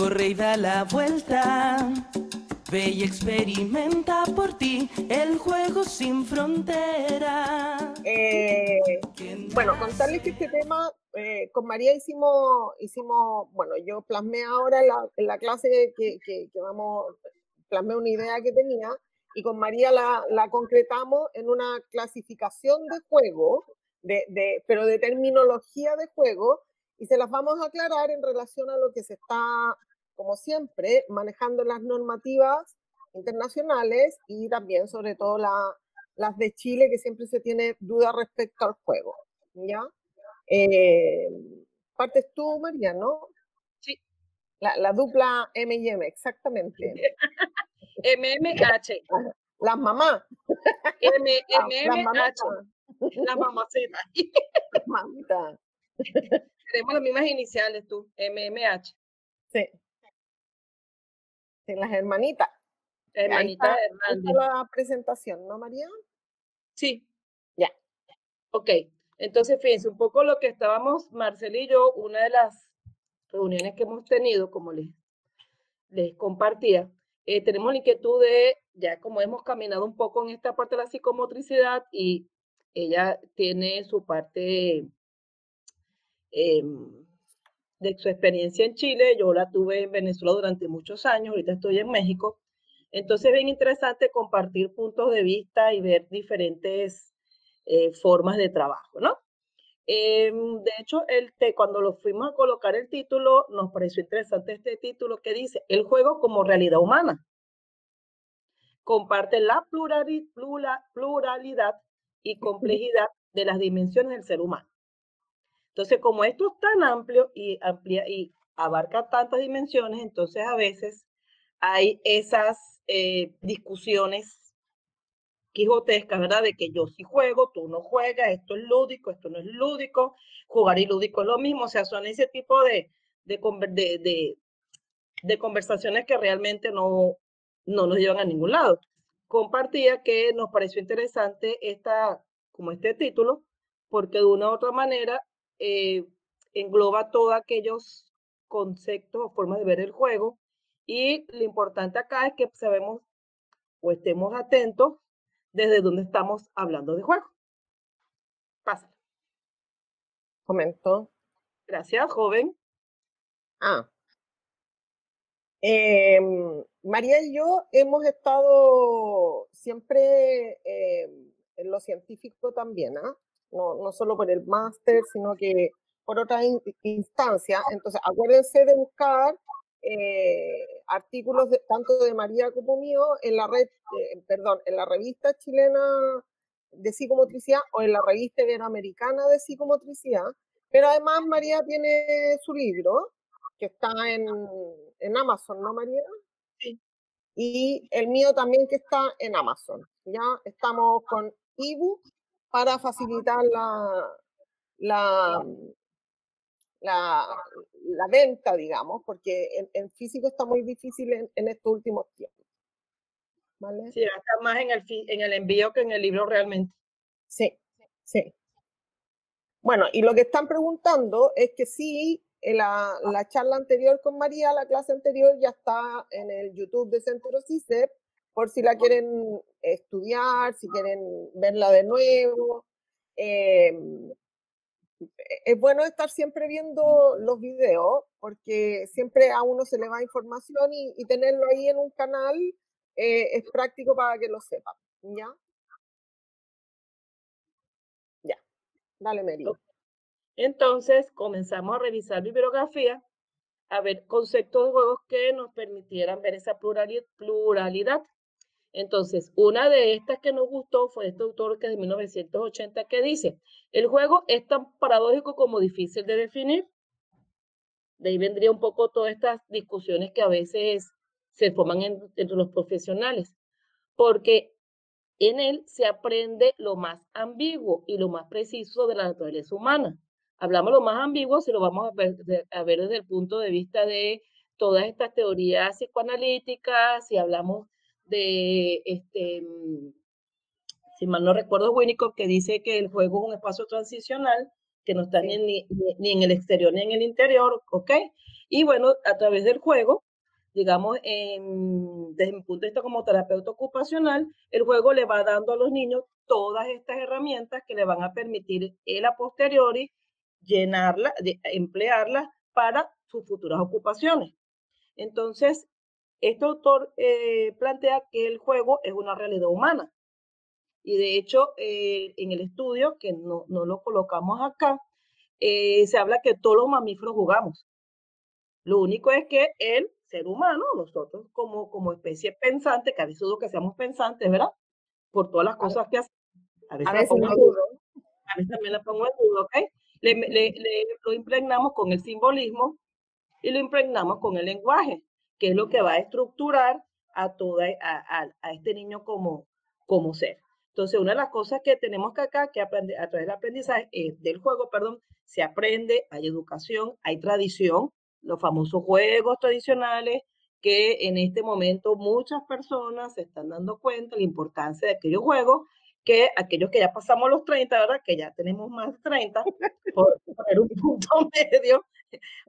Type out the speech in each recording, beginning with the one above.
Corre y da la vuelta. Ve y experimenta por ti el juego sin frontera. Bueno, contarles que este tema con María hicimos, bueno, yo plasmé ahora en la clase que vamos, plasmé una idea que tenía y con María la concretamos en una clasificación de juego, pero de terminología de juego, y se las vamos a aclarar en relación a lo que se está, como siempre, manejando las normativas internacionales y también, sobre todo, las de Chile, que siempre se tiene duda respecto al juego. ¿Ya? Partes tú, María, ¿no? Sí. La dupla M&M, exactamente. MMH. Las mamás. MMH. Las mamacitas. Mamita. Tenemos las mismas iniciales, tú. MMH. Sí. Sí, las hermanitas. Hermanita ahí está la presentación, ¿no, María? Sí. Ya. Ok. Entonces, fíjense, un poco lo que estábamos, Marcel y yo, una de las reuniones que hemos tenido, como les compartía, tenemos la inquietud de, ya como hemos caminado un poco en esta parte de la psicomotricidad y ella tiene su parte de su experiencia en Chile, yo la tuve en Venezuela durante muchos años, ahorita estoy en México, entonces es bien interesante compartir puntos de vista y ver diferentes formas de trabajo, ¿no? De hecho, cuando lo fuimos a colocar el título, nos pareció interesante este título que dice, el juego como realidad humana. Comparte la pluralidad y complejidad de las dimensiones del ser humano. Entonces, como esto es tan amplio y abarca tantas dimensiones, entonces a veces hay esas discusiones quijotescas, ¿verdad? De que yo sí juego, tú no juegas, esto es lúdico, esto no es lúdico, jugar y lúdico es lo mismo, o sea, son ese tipo de conversaciones que realmente no nos llevan a ningún lado. Compartía que nos pareció interesante como este título, porque de una u otra manera engloba todos aquellos conceptos o formas de ver el juego, y lo importante acá es que sabemos o estemos atentos desde donde estamos hablando de juego. Pásala. Comento. Gracias, joven. María y yo hemos estado siempre en lo científico también, ¿ah? No solo por el máster, sino que por otras instancias. Entonces, acuérdense de buscar artículos tanto de María como mío en la en la revista chilena de psicomotricidad o en la revista iberoamericana de psicomotricidad. Pero además María tiene su libro, que está en Amazon, ¿no, María? Sí. Y el mío también, que está en Amazon. Ya estamos con ebook para facilitar la venta, digamos, porque en físico está muy difícil en estos últimos tiempos. ¿Vale? Sí, está más en el envío que en el libro realmente. Sí, sí. Bueno, y lo que están preguntando es que sí, la charla anterior con María, la clase anterior, ya está en el YouTube de Centro CICEP, por si la quieren estudiar, si quieren verla de nuevo. Es bueno estar siempre viendo los videos, porque siempre a uno se le va información y tenerlo ahí en un canal es práctico para que lo sepan. ¿Ya? Ya. Dale, María. Entonces, comenzamos a revisar bibliografía, a ver conceptos de juegos que nos permitieran ver esa pluralidad. Entonces, una de estas que nos gustó fue este autor que es de 1980, que dice, el juego es tan paradójico como difícil de definir. De ahí vendría un poco todas estas discusiones que a veces se forman entre los profesionales, porque en él se aprende lo más ambiguo y lo más preciso de la naturaleza humana. Hablamos lo más ambiguo si lo vamos a ver desde el punto de vista de todas estas teorías psicoanalíticas, si hablamos de, si mal no recuerdo, Winnicott, que dice que el juego es un espacio transicional, que no está ni en el exterior ni en el interior, ¿ok? Y bueno, a través del juego, digamos, desde mi punto de vista como terapeuta ocupacional, el juego le va dando a los niños todas estas herramientas que le van a permitir él a posteriori llenarlas, emplearlas para sus futuras ocupaciones. Entonces, este autor plantea que el juego es una realidad humana. Y de hecho, en el estudio, que no lo colocamos acá, se habla que todos los mamíferos jugamos. Lo único es que el ser humano, nosotros como especie pensante, que a veces dudo que seamos pensantes, ¿verdad? Por todas las cosas que hacemos. A veces la pongo en duda. A veces también la pongo en duda, ¿ok? Lo impregnamos con el simbolismo y lo impregnamos con el lenguaje, que es lo que va a estructurar a este niño como ser. Entonces, una de las cosas que tenemos que acá, que aprender a través del aprendizaje, del juego, perdón, se aprende, hay educación, hay tradición, los famosos juegos tradicionales, que en este momento muchas personas se están dando cuenta de la importancia de aquellos juegos, que aquellos que ya pasamos los 30, ¿verdad? Que ya tenemos más de 30, por poner un punto medio,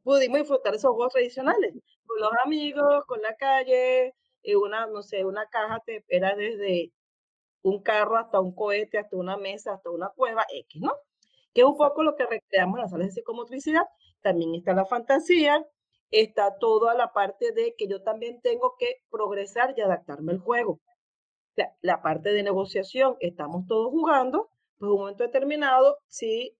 pudimos disfrutar esos juegos tradicionales, con los amigos, con la calle, no sé, una caja te espera desde un carro hasta un cohete, hasta una mesa, hasta una cueva, X, ¿no? Que es un poco lo que recreamos en las salas de psicomotricidad. También está la fantasía, está toda la parte de que yo también tengo que progresar y adaptarme al juego. O sea, la parte de negociación, estamos todos jugando, pues en un momento determinado, si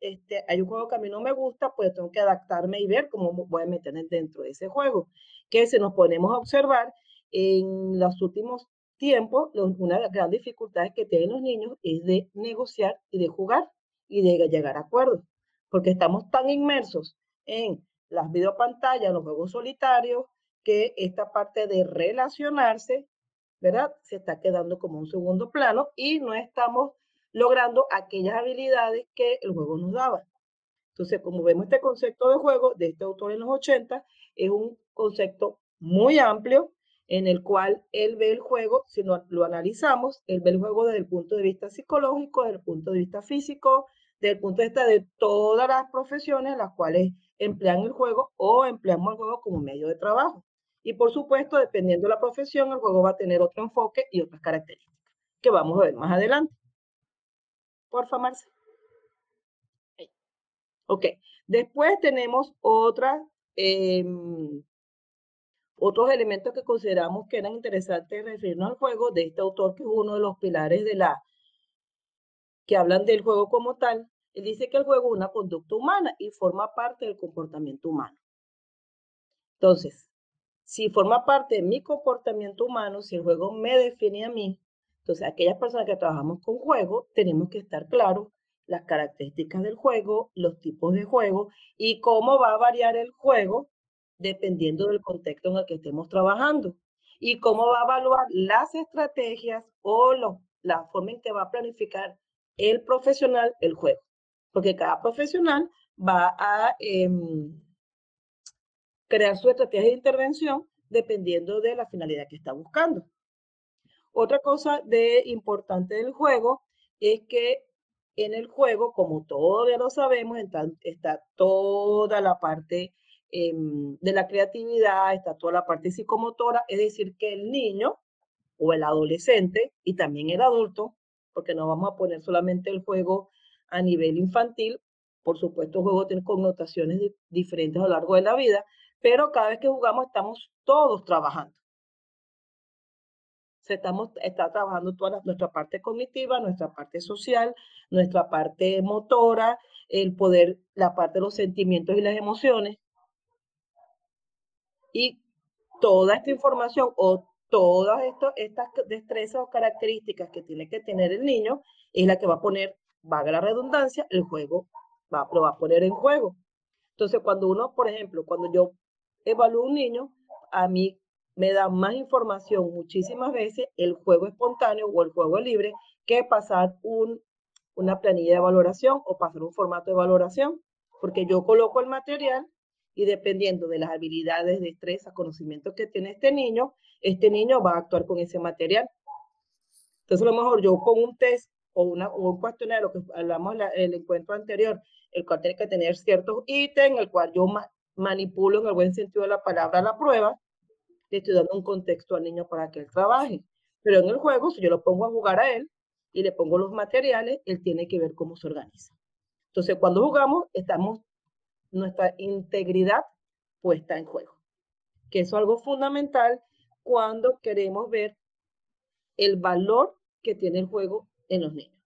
hay un juego que a mí no me gusta, pues tengo que adaptarme y ver cómo voy a meter dentro de ese juego. Que si nos ponemos a observar, en los últimos tiempos, una de las grandes dificultades que tienen los niños es de negociar y de jugar y de llegar a acuerdos, porque estamos tan inmersos en las videopantallas, los juegos solitarios, que esta parte de relacionarse, ¿verdad? Se está quedando como un segundo plano y no estamos logrando aquellas habilidades que el juego nos daba. Entonces, como vemos, este concepto de juego de este autor en los 80 es un concepto muy amplio en el cual él ve el juego, si lo analizamos, él ve el juego desde el punto de vista psicológico, desde el punto de vista físico, desde el punto de vista de todas las profesiones las cuales emplean el juego o empleamos el juego como medio de trabajo. Y por supuesto, dependiendo de la profesión, el juego va a tener otro enfoque y otras características que vamos a ver más adelante. Porfa, Marce. Ok, después tenemos otros elementos que consideramos que eran interesantes referirnos al juego de este autor, que es uno de los pilares que hablan del juego como tal. Él dice que el juego es una conducta humana y forma parte del comportamiento humano. Entonces, si forma parte de mi comportamiento humano, si el juego me define a mí, entonces aquellas personas que trabajamos con juego tenemos que estar claros las características del juego, los tipos de juego y cómo va a variar el juego dependiendo del contexto en el que estemos trabajando y cómo va a evaluar las estrategias o la forma en que va a planificar el profesional el juego. Porque cada profesional va a crear su estrategia de intervención dependiendo de la finalidad que está buscando. Otra cosa importante del juego es que en el juego, como todos ya lo sabemos, está toda la parte de la creatividad, está toda la parte psicomotora, es decir, que el niño o el adolescente y también el adulto, porque no vamos a poner solamente el juego a nivel infantil, por supuesto el juego tiene connotaciones diferentes a lo largo de la vida, pero cada vez que jugamos estamos todos trabajando. Está trabajando toda nuestra parte cognitiva, nuestra parte social, nuestra parte motora, la parte de los sentimientos y las emociones. Y toda esta información o todas estas destrezas o características que tiene que tener el niño es la que va a poner, valga la redundancia, el juego lo va a poner en juego. Entonces, por ejemplo, cuando yo evalúo a un niño, a mí me da más información muchísimas veces el juego espontáneo o el juego libre que pasar una planilla de valoración o pasar un formato de valoración, porque yo coloco el material y dependiendo de las habilidades, destrezas, conocimientos que tiene este niño va a actuar con ese material. Entonces, a lo mejor yo pongo un test o un cuestionario, que hablamos en el encuentro anterior, el cual tiene que tener ciertos ítems, el cual yo manipulo en el buen sentido de la palabra la prueba, le estoy dando un contexto al niño para que él trabaje. Pero en el juego, si yo lo pongo a jugar a él y le pongo los materiales, él tiene que ver cómo se organiza. Entonces, cuando jugamos, estamos nuestra integridad puesta en juego, que eso es algo fundamental cuando queremos ver el valor que tiene el juego en los niños.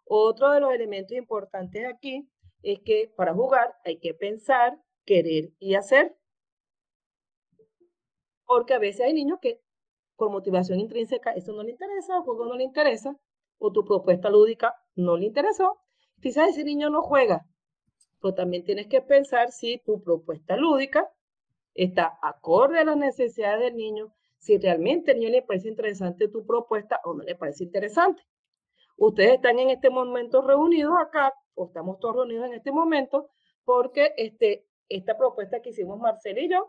Otro de los elementos importantes aquí es que para jugar hay que pensar, querer y hacer. Porque a veces hay niños que por motivación intrínseca eso no le interesa, el juego no le interesa, o tu propuesta lúdica no le interesó. Quizás ese niño no juega, pero también tienes que pensar si tu propuesta lúdica está acorde a las necesidades del niño, si realmente al niño le parece interesante tu propuesta o no le parece interesante. Ustedes están en este momento reunidos acá, o estamos todos reunidos en este momento, porque esta propuesta que hicimos Marcela y yo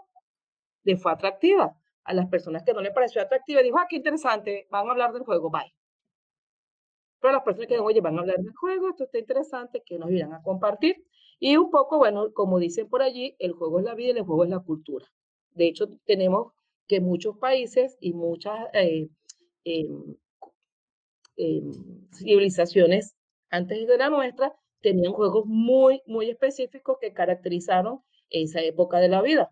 le fue atractiva. A las personas que no le pareció atractiva, dijo, qué interesante, van a hablar del juego, bye. Pero a las personas que, oye, van a hablar del juego, esto está interesante, que nos irán a compartir. Y un poco, bueno, como dicen por allí, el juego es la vida y el juego es la cultura. De hecho, tenemos que muchos países y muchas civilizaciones antes de la nuestra tenían juegos muy, muy específicos que caracterizaron esa época de la vida.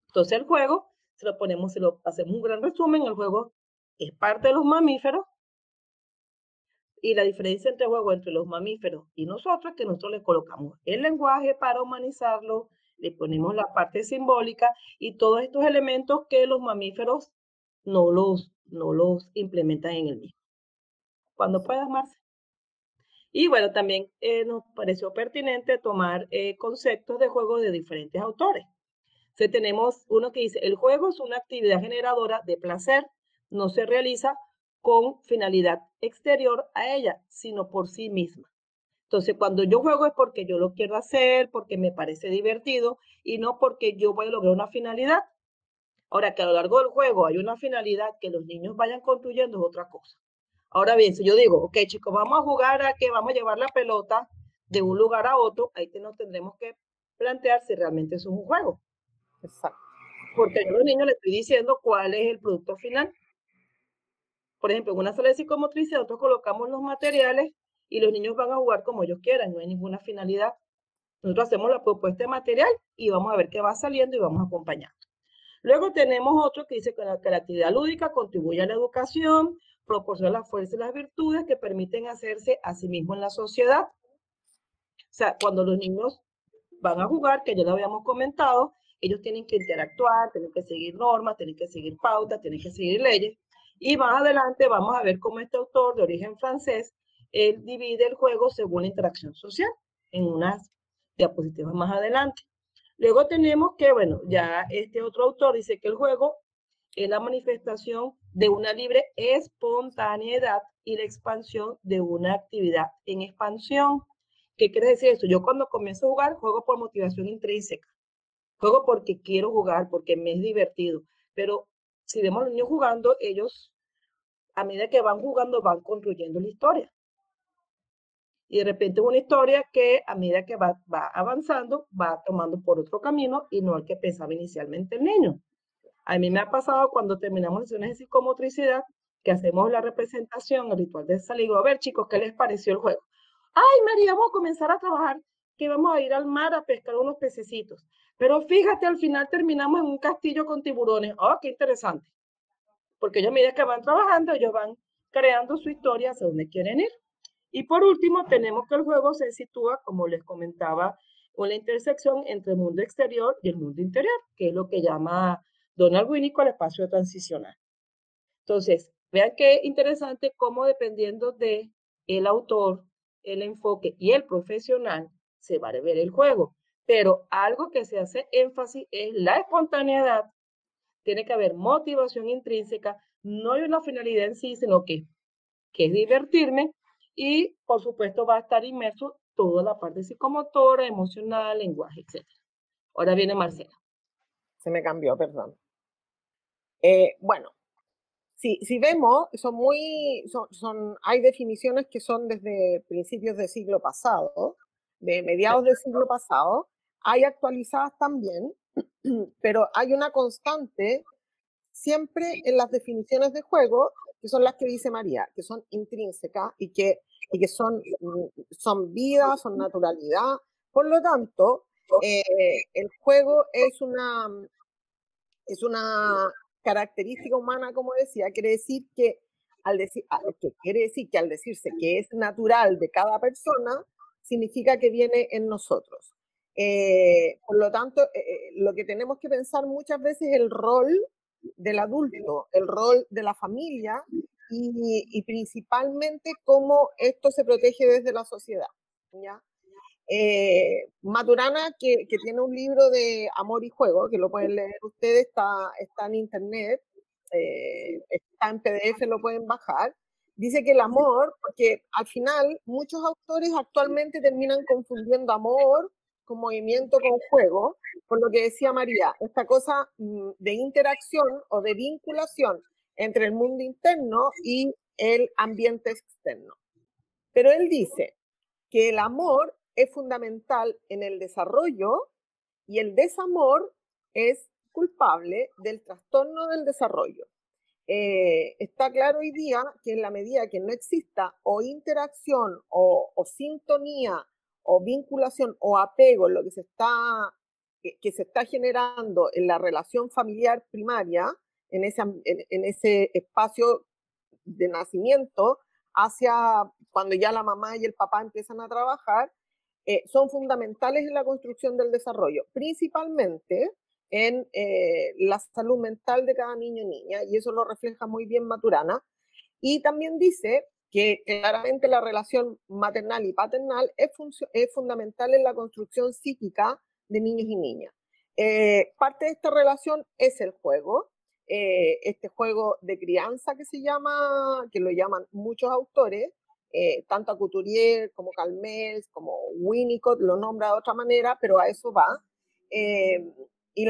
Entonces el juego, se lo hacemos un gran resumen, el juego es parte de los mamíferos y la diferencia entre el juego entre los mamíferos y nosotros es que nosotros le colocamos el lenguaje para humanizarlo, le ponemos la parte simbólica y todos estos elementos que los mamíferos no los implementan en el mismo. Cuando puedas, Marce. Y bueno, también nos pareció pertinente tomar conceptos de juego de diferentes autores. Entonces tenemos uno que dice, el juego es una actividad generadora de placer, no se realiza con finalidad exterior a ella, sino por sí misma. Entonces, cuando yo juego es porque yo lo quiero hacer, porque me parece divertido y no porque yo voy a lograr una finalidad. Ahora, que a lo largo del juego hay una finalidad que los niños vayan construyendo es otra cosa. Ahora bien, si yo digo, ok, chicos, vamos a jugar a que vamos a llevar la pelota de un lugar a otro, ahí nos tendremos que plantear si realmente eso es un juego. Exacto. Porque yo a los niños les estoy diciendo cuál es el producto final. Por ejemplo, en una sala de psicomotricidad nosotros colocamos los materiales y los niños van a jugar como ellos quieran, no hay ninguna finalidad. Nosotros hacemos la propuesta de material y vamos a ver qué va saliendo y vamos acompañando. Luego tenemos otro que dice que la actividad lúdica contribuye a la educación, proporciona la fuerza y las virtudes que permiten hacerse a sí mismos en la sociedad. O sea, cuando los niños van a jugar, que ya lo habíamos comentado, ellos tienen que interactuar, tienen que seguir normas, tienen que seguir pautas, tienen que seguir leyes. Y más adelante vamos a ver cómo este autor de origen francés, él divide el juego según la interacción social, en unas diapositivas más adelante. Luego tenemos que, bueno, ya este otro autor dice que el juego es la manifestación de una libre espontaneidad y la expansión de una actividad en expansión. ¿Qué quiere decir eso? Yo cuando comienzo a jugar, juego por motivación intrínseca. Juego porque quiero jugar, porque me es divertido. Pero si vemos a los niños jugando, ellos, a medida que van jugando, van construyendo la historia. Y de repente es una historia que a medida que va avanzando, va tomando por otro camino y no el que pensaba inicialmente el niño. A mí me ha pasado cuando terminamos sesiones de psicomotricidad, que hacemos la representación, el ritual de salida. A ver, chicos, ¿qué les pareció el juego? Ay, María, vamos a comenzar a trabajar, que vamos a ir al mar a pescar unos pececitos. Pero fíjate, al final terminamos en un castillo con tiburones. Oh, qué interesante. Porque ellos a medida que van trabajando, ellos van creando su historia hacia donde quieren ir. Y por último, tenemos que el juego se sitúa, como les comentaba, en la intersección entre el mundo exterior y el mundo interior, que es lo que llama Donald Winnicott el espacio transicional. Entonces, vean qué interesante cómo dependiendo de el autor, el enfoque y el profesional, se va a ver el juego. Pero algo que se hace énfasis es la espontaneidad. Tiene que haber motivación intrínseca, no hay una finalidad en sí, sino que es divertirme y, por supuesto, va a estar inmerso toda la parte psicomotora, emocional, lenguaje, etc. Ahora viene Marcela. Se me cambió, perdón. Bueno, si vemos, hay definiciones que son desde principios del siglo pasado, de mediados del siglo pasado, hay actualizadas también, pero hay una constante siempre en las definiciones de juego, que son las que dice María, que son intrínsecas y que son vida, son naturalidad. Por lo tanto, el juego es una característica humana, como decía, quiere decir que al decirse que es natural de cada persona, significa que viene en nosotros. Por lo tanto, lo que tenemos que pensar muchas veces es el rol del adulto, el rol de la familia y principalmente cómo esto se protege desde la sociedad, ¿ya? Maturana, que tiene un libro de Amor y Juego, que lo pueden leer ustedes, está en internet, está en PDF, lo pueden bajar. Dice que el amor, porque al final muchos autores actualmente terminan confundiendo amor con movimiento con juego, por lo que decía María, esta cosa de interacción o de vinculación entre el mundo interno y el ambiente externo. Pero él dice que el amor es fundamental en el desarrollo y el desamor es culpable del trastorno del desarrollo. Está claro hoy día que en la medida que no exista o interacción o sintonía o vinculación o apego en lo que se está generando en la relación familiar primaria, en ese espacio de nacimiento, hacia cuando ya la mamá y el papá empiezan a trabajar, son fundamentales en la construcción del desarrollo, principalmente en la salud mental de cada niño y niña, y eso lo refleja muy bien Maturana. Y también dice que claramente la relación maternal y paternal es fundamental en la construcción psíquica de niños y niñas. Parte de esta relación es el juego, este juego de crianza que se llama, que lo llaman muchos autores, tanto a Couturier como Calmels, como Winnicott, lo nombra de otra manera, pero a eso va. Y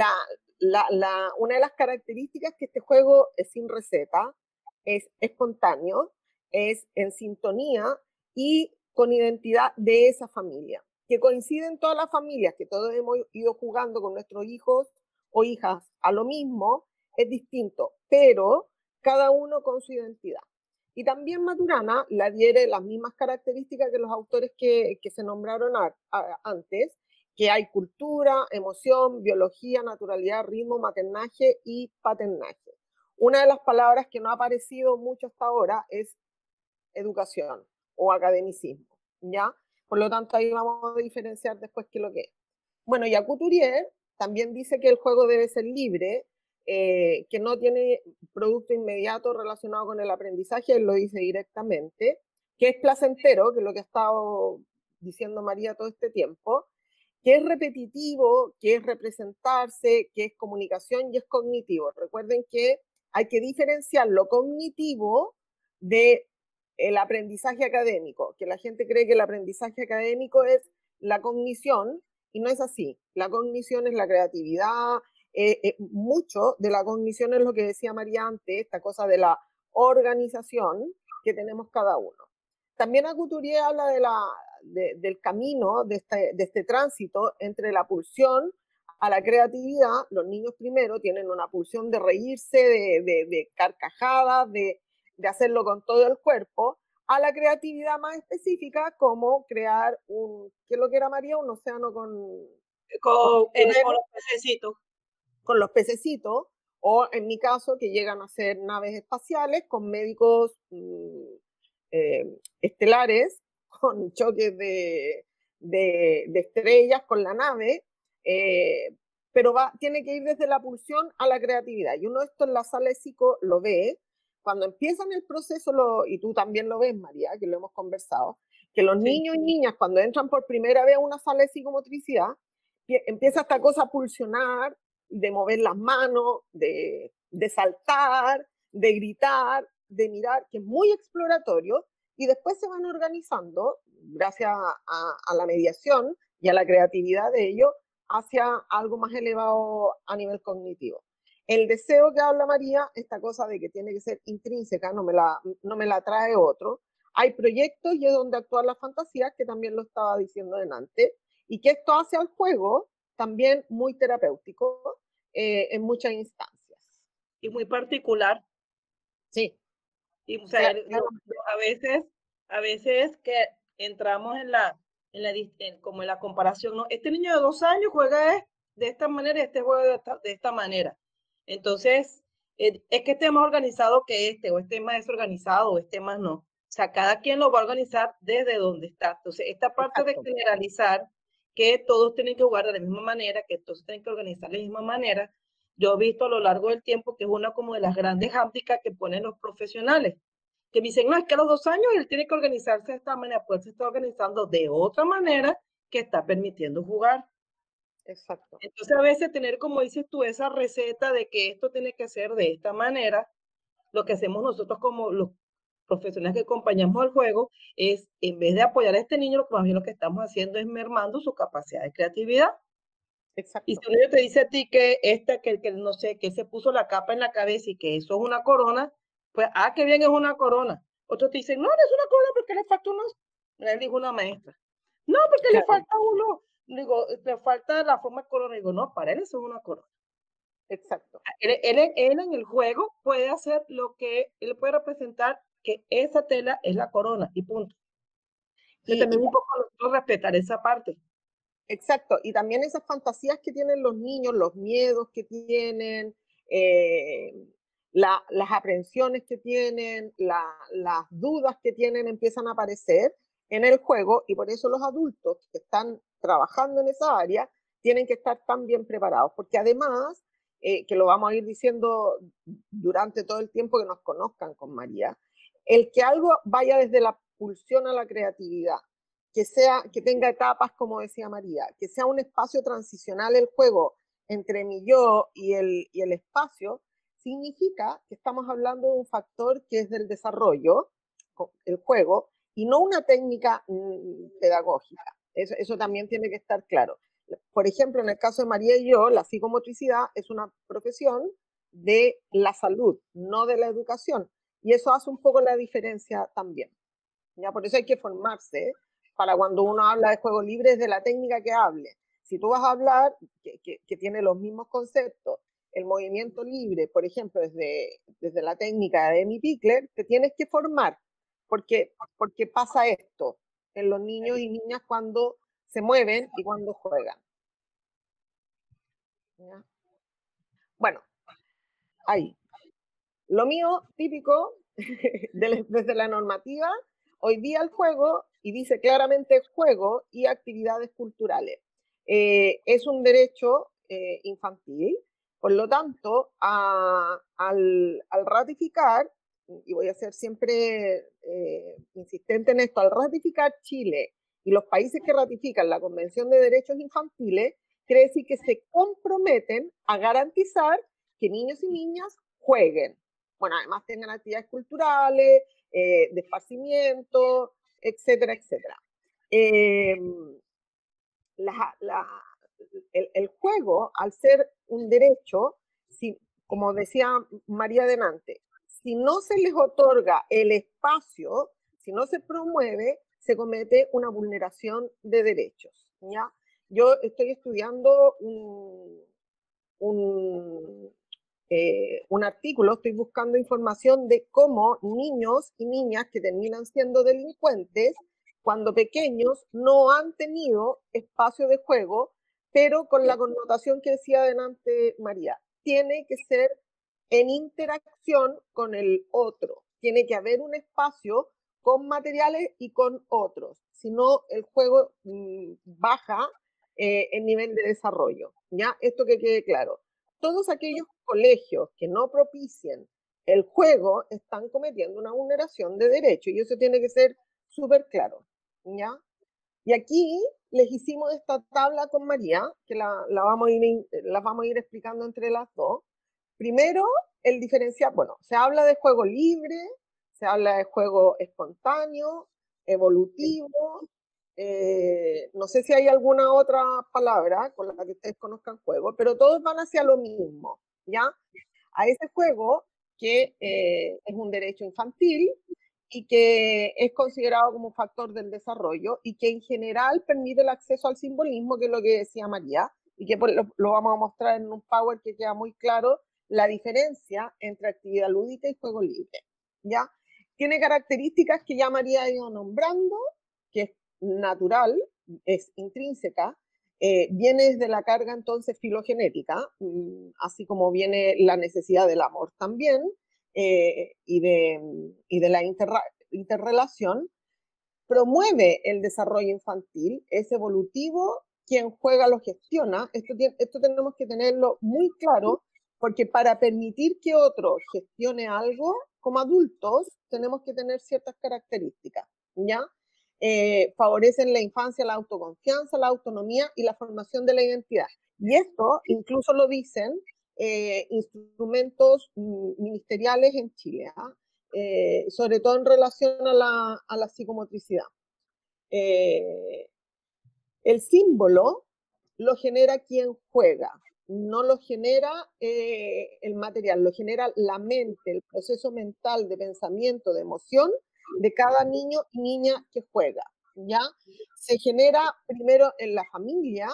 una de las características es que este juego es sin receta, es espontáneo, es en sintonía y con identidad de esa familia, que coinciden todas las familias, que todos hemos ido jugando con nuestros hijos o hijas a lo mismo, es distinto, pero cada uno con su identidad. Y también Maturana le adhiere las mismas características que los autores que se nombraron antes, que hay cultura, emoción, biología, naturalidad, ritmo, maternaje y paternaje. Una de las palabras que no ha aparecido mucho hasta ahora es educación o academicismo, ¿ya? Por lo tanto, ahí vamos a diferenciar después qué es lo que es. Bueno, y a Couturier también dice que el juego debe ser libre, que no tiene producto inmediato relacionado con el aprendizaje, él lo dice directamente, que es placentero, que es lo que ha estado diciendo María todo este tiempo, que es repetitivo, que es representarse, que es comunicación y es cognitivo. Recuerden que hay que diferenciar lo cognitivo de el aprendizaje académico, que la gente cree que el aprendizaje académico es la cognición, y no es así. La cognición es la creatividad, mucho de la cognición es lo que decía María antes, esta cosa de la organización que tenemos cada uno. También a Couturier habla del camino, de este tránsito entre la pulsión a la creatividad. Los niños primero tienen una pulsión de reírse, de carcajadas, de hacerlo con todo el cuerpo, a la creatividad más específica, como crear ¿qué es lo que era María? Un océano con los pececitos. Con los pececitos, o en mi caso, que llegan a ser naves espaciales con médicos estelares, con choques de estrellas con la nave, pero tiene que ir desde la pulsión a la creatividad. Y uno esto en la sala de psico lo ve, cuando empiezan el proceso, y tú también lo ves, María, que lo hemos conversado, que los niños y niñas cuando entran por primera vez a una sala de psicomotricidad, empieza esta cosa a pulsionar, de mover las manos, de saltar, de gritar, de mirar, que es muy exploratorio, y después se van organizando, gracias a la mediación y a la creatividad de ellos, hacia algo más elevado a nivel cognitivo. El deseo que habla María, esta cosa de que tiene que ser intrínseca, no me la trae otro. Hay proyectos y es donde actúan las fantasías, que también lo estaba diciendo delante, y que esto hace al juego también muy terapéutico en muchas instancias. Y muy particular. Sí. Y, o sea, Claro. a veces que entramos como en la comparación, ¿no? Este niño de 2 años juega de esta manera y este juega de esta manera. Entonces, es que este es más organizado que este, o este es más desorganizado, o este más no. O sea, cada quien lo va a organizar desde donde está. Entonces, esta parte de generalizar que todos tienen que jugar de la misma manera, que todos tienen que organizar de la misma manera, yo he visto a lo largo del tiempo que es una como de las grandes hándicas que ponen los profesionales, que me dicen, no, es que a los 2 años él tiene que organizarse de esta manera, pues se está organizando de otra manera que está permitiendo jugar. Exacto. Entonces a veces tener, como dices tú, esa receta de que esto tiene que ser de esta manera, lo que hacemos nosotros como los profesionales que acompañamos al juego es, en vez de apoyar a este niño, lo que más bien lo que estamos haciendo es mermando su capacidad de creatividad. Exacto. Y si un niño te dice a ti que no sé, que se puso la capa en la cabeza y que eso es una corona, pues, qué bien es una corona. Otros te dicen, no, no es una corona porque le falta unos, le dijo una maestra. No, porque le falta uno, digo, le falta la forma de corona. Digo, no, para él eso es una corona. Exacto. Él en el juego puede hacer lo que él puede representar, que esa tela es la corona y punto. Y también un poco nosotros respetar esa parte. Exacto, y también esas fantasías que tienen los niños, los miedos que tienen, las aprensiones que tienen, las dudas que tienen empiezan a aparecer en el juego, y por eso los adultos que están trabajando en esa área tienen que estar tan bien preparados, porque además, que lo vamos a ir diciendo durante todo el tiempo que nos conozcan con María, el que algo vaya desde la pulsión a la creatividad, que tenga etapas, como decía María, que sea un espacio transicional el juego entre mi yo y el espacio, significa que estamos hablando de un factor que es del desarrollo, el juego, y no una técnica pedagógica. Eso también tiene que estar claro. Por ejemplo, en el caso de María y yo, la psicomotricidad es una profesión de la salud, no de la educación. Y eso hace un poco la diferencia también. ¿Ya? Por eso hay que formarse para cuando uno habla de juego libre, es de la técnica que hable. Si tú vas a hablar, que tiene los mismos conceptos, el movimiento libre, por ejemplo, desde la técnica de Amy Pickler, te tienes que formar, porque pasa esto en los niños y niñas cuando se mueven y cuando juegan. ¿Ya? Bueno, ahí. Lo mío, típico, desde la normativa, hoy día el juego, y dice claramente juego y actividades culturales. Es un derecho infantil, por lo tanto, al ratificar, y voy a ser siempre insistente en esto, al ratificar Chile y los países que ratifican la Convención de Derechos Infantiles, quiere decir que se comprometen a garantizar que niños y niñas jueguen. Bueno, además tengan actividades culturales, de esparcimiento, etcétera, etcétera. El juego, al ser un derecho, como decía María delante, si no se les otorga el espacio, si no se promueve, se comete una vulneración de derechos. ¿Ya? Yo estoy estudiando un artículo, estoy buscando información de cómo niños y niñas que terminan siendo delincuentes, cuando pequeños, no han tenido espacio de juego, pero con la connotación que decía adelante María, tiene que ser en interacción con el otro, tiene que haber un espacio con materiales y con otros, si no el juego baja el nivel de desarrollo. ¿Ya? Esto que quede claro. Todos aquellos colegios que no propicien el juego están cometiendo una vulneración de derechos y eso tiene que ser súper claro. ¿Ya? Y aquí les hicimos esta tabla con María, que la vamos a ir explicando entre las dos. Primero, el diferencial, bueno, se habla de juego libre, se habla de juego espontáneo, evolutivo, no sé si hay alguna otra palabra con la que ustedes conozcan juego, pero todos van hacia lo mismo, ¿ya? A ese juego que es un derecho infantil y que es considerado como un factor del desarrollo y que en general permite el acceso al simbolismo, que es lo que decía María, y que lo vamos a mostrar en un Power que queda muy claro, la diferencia entre actividad lúdica y juego libre, ¿ya? Tiene características que ya María ha ido nombrando, que es natural, es intrínseca, viene desde la carga entonces filogenética, así como viene la necesidad del amor también, y de la interrelación, promueve el desarrollo infantil, es evolutivo, quien juega lo gestiona. Esto tenemos que tenerlo muy claro, porque para permitir que otro gestione algo, como adultos, tenemos que tener ciertas características, ¿ya? Favorecen la infancia, la autoconfianza, la autonomía y la formación de la identidad. Y esto incluso lo dicen instrumentos ministeriales en Chile, sobre todo en relación a la psicomotricidad. El símbolo lo genera quien juega, no lo genera el material, lo genera la mente, el proceso mental de pensamiento, de emoción de cada niño y niña que juega, ¿ya? Se genera primero en la familia,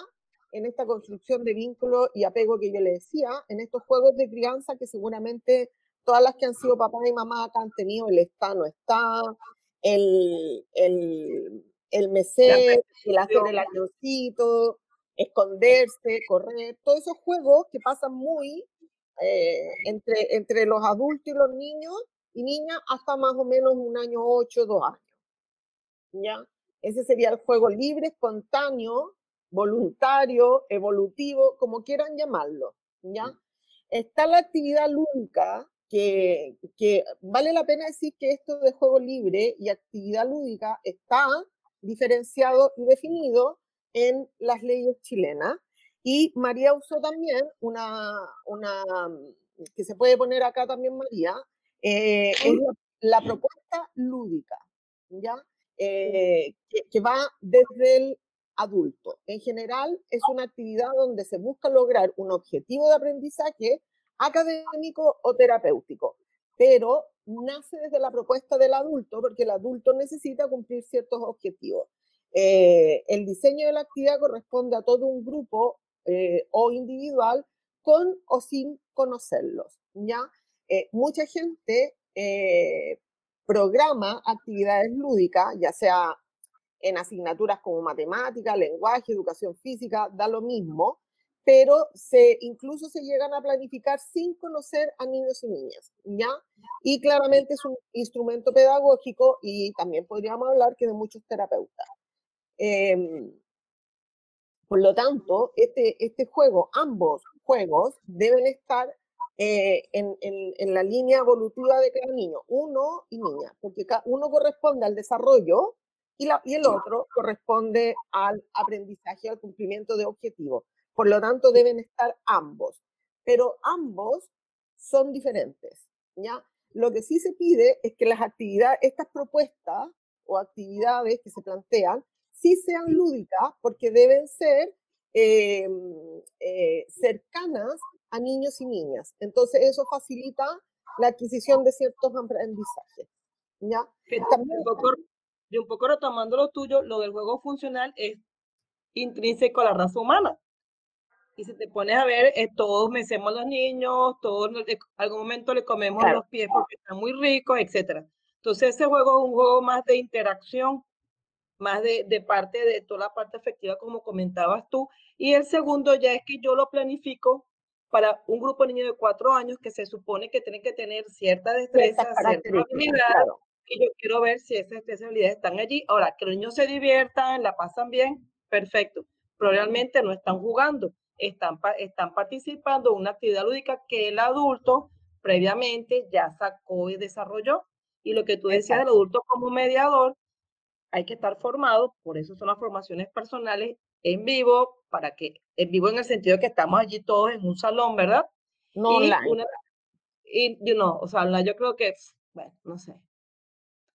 en esta construcción de vínculo y apego que yo le decía, en estos juegos de crianza que seguramente todas las que han sido papá y mamá acá han tenido el está, no está, el mecer, el hacer el avioncito, esconderse, correr, todos esos juegos que pasan muy entre los adultos y los niños y niñas hasta más o menos 1 año, 8, 2 años. ¿Ya? Ese sería el juego libre, espontáneo, voluntario, evolutivo, como quieran llamarlo. ¿Ya? Está la actividad lúdica, que vale la pena decir que esto de juego libre y actividad lúdica está diferenciado y definido en las leyes chilenas. Y María usó también una que se puede poner acá también María, es la propuesta lúdica, ¿ya? Que va desde el adulto. En general, es una actividad donde se busca lograr un objetivo de aprendizaje académico o terapéutico, pero nace desde la propuesta del adulto, porque el adulto necesita cumplir ciertos objetivos. El diseño de la actividad corresponde a todo un grupo o individual con o sin conocerlos, ¿ya? Mucha gente programa actividades lúdicas, ya sea en asignaturas como matemática, lenguaje, educación física, da lo mismo, pero incluso se llegan a planificar sin conocer a niños y niñas, ¿ya? Y claramente es un instrumento pedagógico y también podríamos hablar que de muchos terapeutas. Por lo tanto, este juego, ambos juegos deben estar en la línea evolutiva de cada niño, uno y niña, porque uno corresponde al desarrollo y el otro corresponde al aprendizaje, al cumplimiento de objetivos. Por lo tanto, deben estar ambos, pero ambos son diferentes, ¿ya? Lo que sí se pide es que las actividades, estas propuestas o actividades que se plantean, sí sean lúdicas, porque deben ser cercanas a niños y niñas. Entonces eso facilita la adquisición de ciertos aprendizajes, ¿ya? También, un poco retomando lo tuyo, lo del juego funcional es intrínseco a la raza humana. Y si te pones a ver, todos mecemos a los niños, todos en algún momento le comemos los pies porque están muy ricos, etc. Entonces ese juego es un juego más de interacción, más de parte de toda la parte afectiva, como comentabas tú. Y el segundo ya es que yo lo planifico para un grupo de niños de 4 años que se supone que tienen que tener cierta destreza, cierta habilidad, claro. Y yo quiero ver si esas habilidades están allí. Ahora, que los niños se diviertan, la pasan bien, perfecto. Pero realmente no están jugando, están participando en una actividad lúdica que el adulto previamente ya sacó y desarrolló. Y lo que tú decías del adulto como mediador, hay que estar formado, por eso son las formaciones personales en vivo, para que, en vivo en el sentido de que estamos allí todos en un salón, ¿verdad? No online. O sea, online yo creo que, bueno, no sé,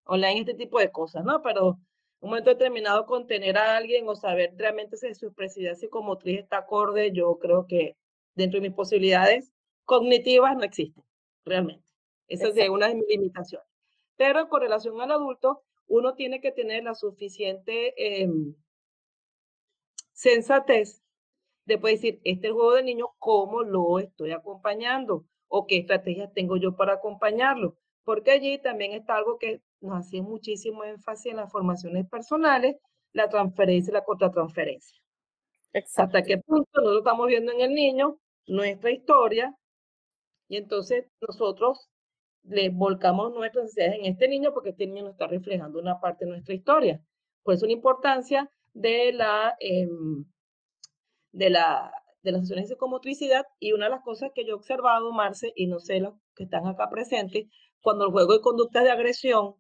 online este tipo de cosas, ¿no? Pero un momento determinado contener a alguien o saber realmente si su expresividad psicomotriz está acorde, yo creo que dentro de mis posibilidades cognitivas no existen, realmente. Esa es una de mis limitaciones. Pero con relación al adulto, uno tiene que tener la suficiente sensatez Después decir, este es el juego del niño, ¿cómo lo estoy acompañando? ¿O qué estrategias tengo yo para acompañarlo? Porque allí también está algo que nos hacía muchísimo énfasis en las formaciones personales, la transferencia y la contratransferencia. Exacto. Hasta qué punto nosotros estamos viendo en el niño nuestra historia y entonces nosotros le volcamos nuestras necesidades en este niño porque este niño nos está reflejando una parte de nuestra historia. Por eso la importancia de de las sesiones de psicomotricidad, y una de las cosas que yo he observado, Marce, y no sé los que están acá presentes, cuando el juego de conductas de agresión,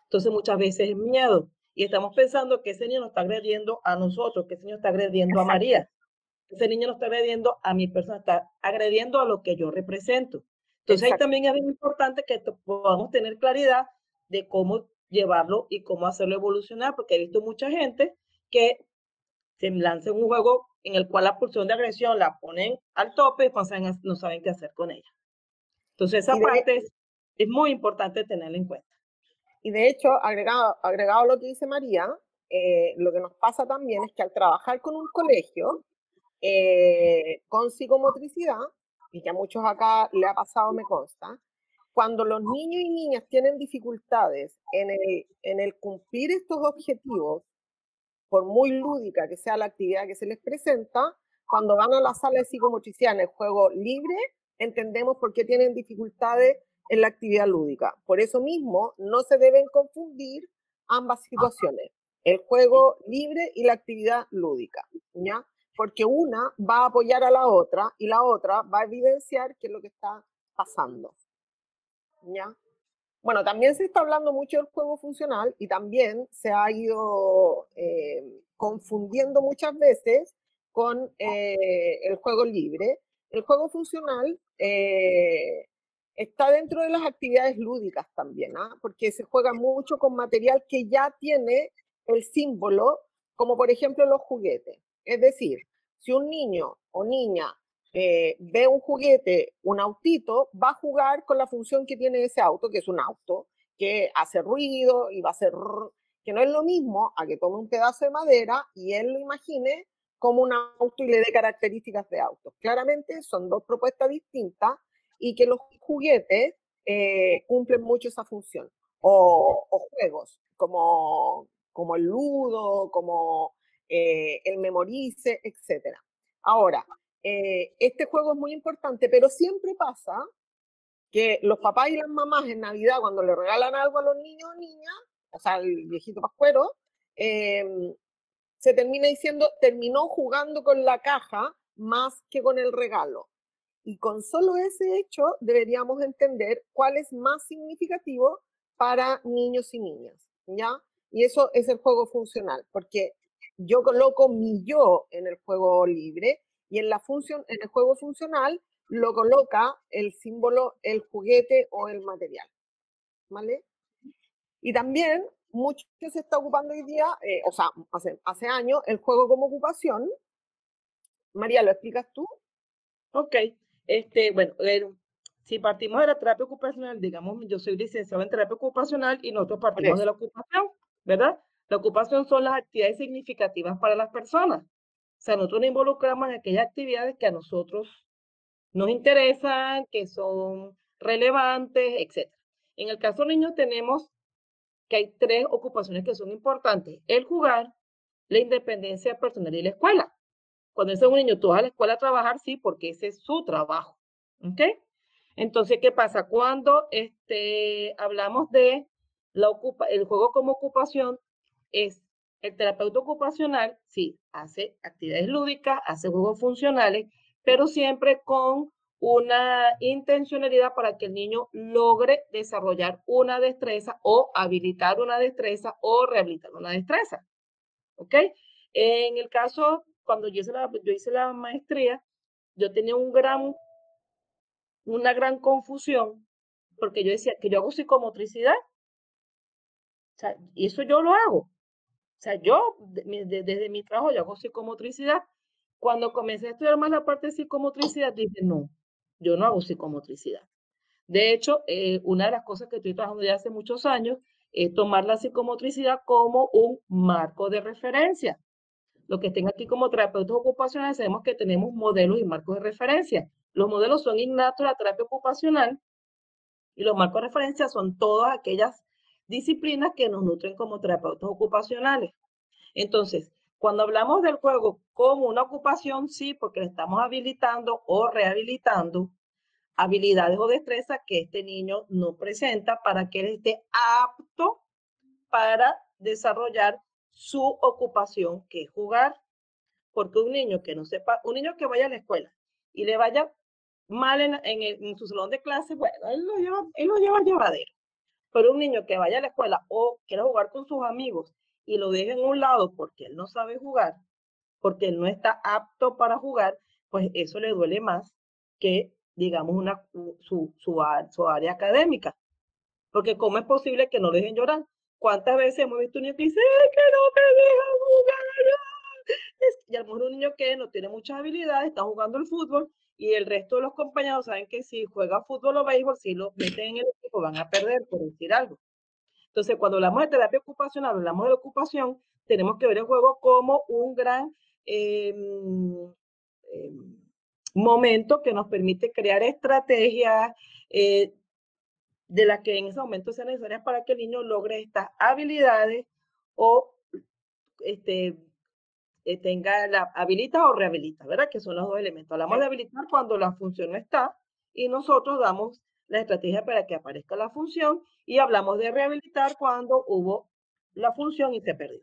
entonces muchas veces es miedo, y estamos pensando que ese niño nos está agrediendo a nosotros, que ese niño está agrediendo a María, ese niño no está agrediendo a mi persona, está agrediendo a lo que yo represento. Entonces ahí también es bien importante que podamos tener claridad de cómo llevarlo y cómo hacerlo evolucionar, porque he visto mucha gente que se lanza un juego en el cual la pulsión de agresión la ponen al tope y no saben qué hacer con ella. Entonces esa parte es muy importante tenerla en cuenta. Y de hecho, agregado a lo que dice María, lo que nos pasa también es que al trabajar con un colegio, con psicomotricidad, y que a muchos acá le ha pasado, me consta, cuando los niños y niñas tienen dificultades en el cumplir estos objetivos, por muy lúdica que sea la actividad que se les presenta, cuando van a la sala de psicomotricidad en el juego libre, entendemos por qué tienen dificultades en la actividad lúdica. Por eso mismo, no se deben confundir ambas situaciones, el juego libre y la actividad lúdica, ¿ya? Porque una va a apoyar a la otra y la otra va a evidenciar qué es lo que está pasando, ¿ya? Bueno, también se está hablando mucho del juego funcional y también se ha ido confundiendo muchas veces con el juego libre. El juego funcional está dentro de las actividades lúdicas también, ¿ah? Porque se juega mucho con material que ya tiene el símbolo, como por ejemplo los juguetes. Es decir, si un niño o niña ve un juguete, un autito, va a jugar con la función que tiene ese auto, que es un auto, que hace ruido y va a hacer, que no es lo mismo a que tome un pedazo de madera y él lo imagine como un auto y le dé características de auto. Claramente son dos propuestas distintas y que los juguetes cumplen mucho esa función. O juegos como el ludo, como el memorice, etc. Ahora, este juego es muy importante, pero siempre pasa que los papás y las mamás en Navidad, cuando le regalan algo a los niños o niñas, o sea, el viejito pascuero, se termina diciendo, terminó jugando con la caja más que con el regalo. Y con solo ese hecho deberíamos entender cuál es más significativo para niños y niñas, ¿ya? Y eso es el juego funcional, porque yo coloco mi yo en el juego libre y en el juego funcional lo coloca el símbolo, el juguete o el material, ¿vale? Y también mucho se está ocupando hoy día, o sea, hace años, el juego como ocupación. María, ¿lo explicas tú? Ok, bueno, si partimos de la terapia ocupacional, digamos, yo soy licenciado en terapia ocupacional y nosotros partimos de la ocupación, ¿verdad? La ocupación son las actividades significativas para las personas. O sea, nosotros nos involucramos en aquellas actividades que a nosotros nos interesan, que son relevantes, etc. En el caso de niños tenemos que hay tres ocupaciones que son importantes: el jugar, la independencia personal y la escuela. Cuando es un niño, tú vas a la escuela a trabajar, sí, porque ese es su trabajo. ¿Ok? Entonces, ¿qué pasa? Cuando hablamos de el juego como ocupación, es el terapeuta ocupacional, sí, hace actividades lúdicas, hace juegos funcionales, pero siempre con una intencionalidad para que el niño logre desarrollar una destreza o habilitar una destreza o rehabilitar una destreza. ¿Ok? En el caso, cuando yo hice la maestría, yo tenía una gran confusión, porque yo decía que yo hago psicomotricidad, o sea, y eso yo lo hago. O sea, yo desde mi trabajo yo hago psicomotricidad. Cuando comencé a estudiar más la parte de psicomotricidad, dije, no, yo no hago psicomotricidad. De hecho, una de las cosas que estoy trabajando ya hace muchos años es tomar la psicomotricidad como un marco de referencia. Los que estén aquí como terapeutas ocupacionales sabemos que tenemos modelos y marcos de referencia. Los modelos son innatos de la terapia ocupacional y los marcos de referencia son todas aquellas disciplinas que nos nutren como terapeutas ocupacionales. Entonces, cuando hablamos del juego como una ocupación, sí, porque le estamos habilitando o rehabilitando habilidades o destrezas que este niño no presenta para que él esté apto para desarrollar su ocupación, que es jugar. Porque un niño que no sepa, un niño que vaya a la escuela y le vaya mal en su salón de clase, bueno, él lo lleva llevadero. Pero un niño que vaya a la escuela o quiera jugar con sus amigos y lo deje en un lado porque él no sabe jugar, porque él no está apto para jugar, pues eso le duele más que, digamos, su área académica. Porque ¿cómo es posible que no lo dejen llorar? ¿Cuántas veces hemos visto un niño que dice, que no me dejan jugar! Y a lo mejor un niño que no tiene muchas habilidades, está jugando el fútbol y el resto de los compañeros saben que si juega fútbol o béisbol, si lo meten en el equipo van a perder, por decir algo. Entonces, cuando hablamos de terapia ocupacional, hablamos de la ocupación, tenemos que ver el juego como un gran eh, eh, momento que nos permite crear estrategias de las que en ese momento sean necesarias para que el niño logre estas habilidades o tenga la habilita o rehabilita, ¿verdad? Que son los dos elementos. Hablamos de habilitar cuando la función no está y nosotros damos la estrategia para que aparezca la función y hablamos de rehabilitar cuando hubo la función y se perdió.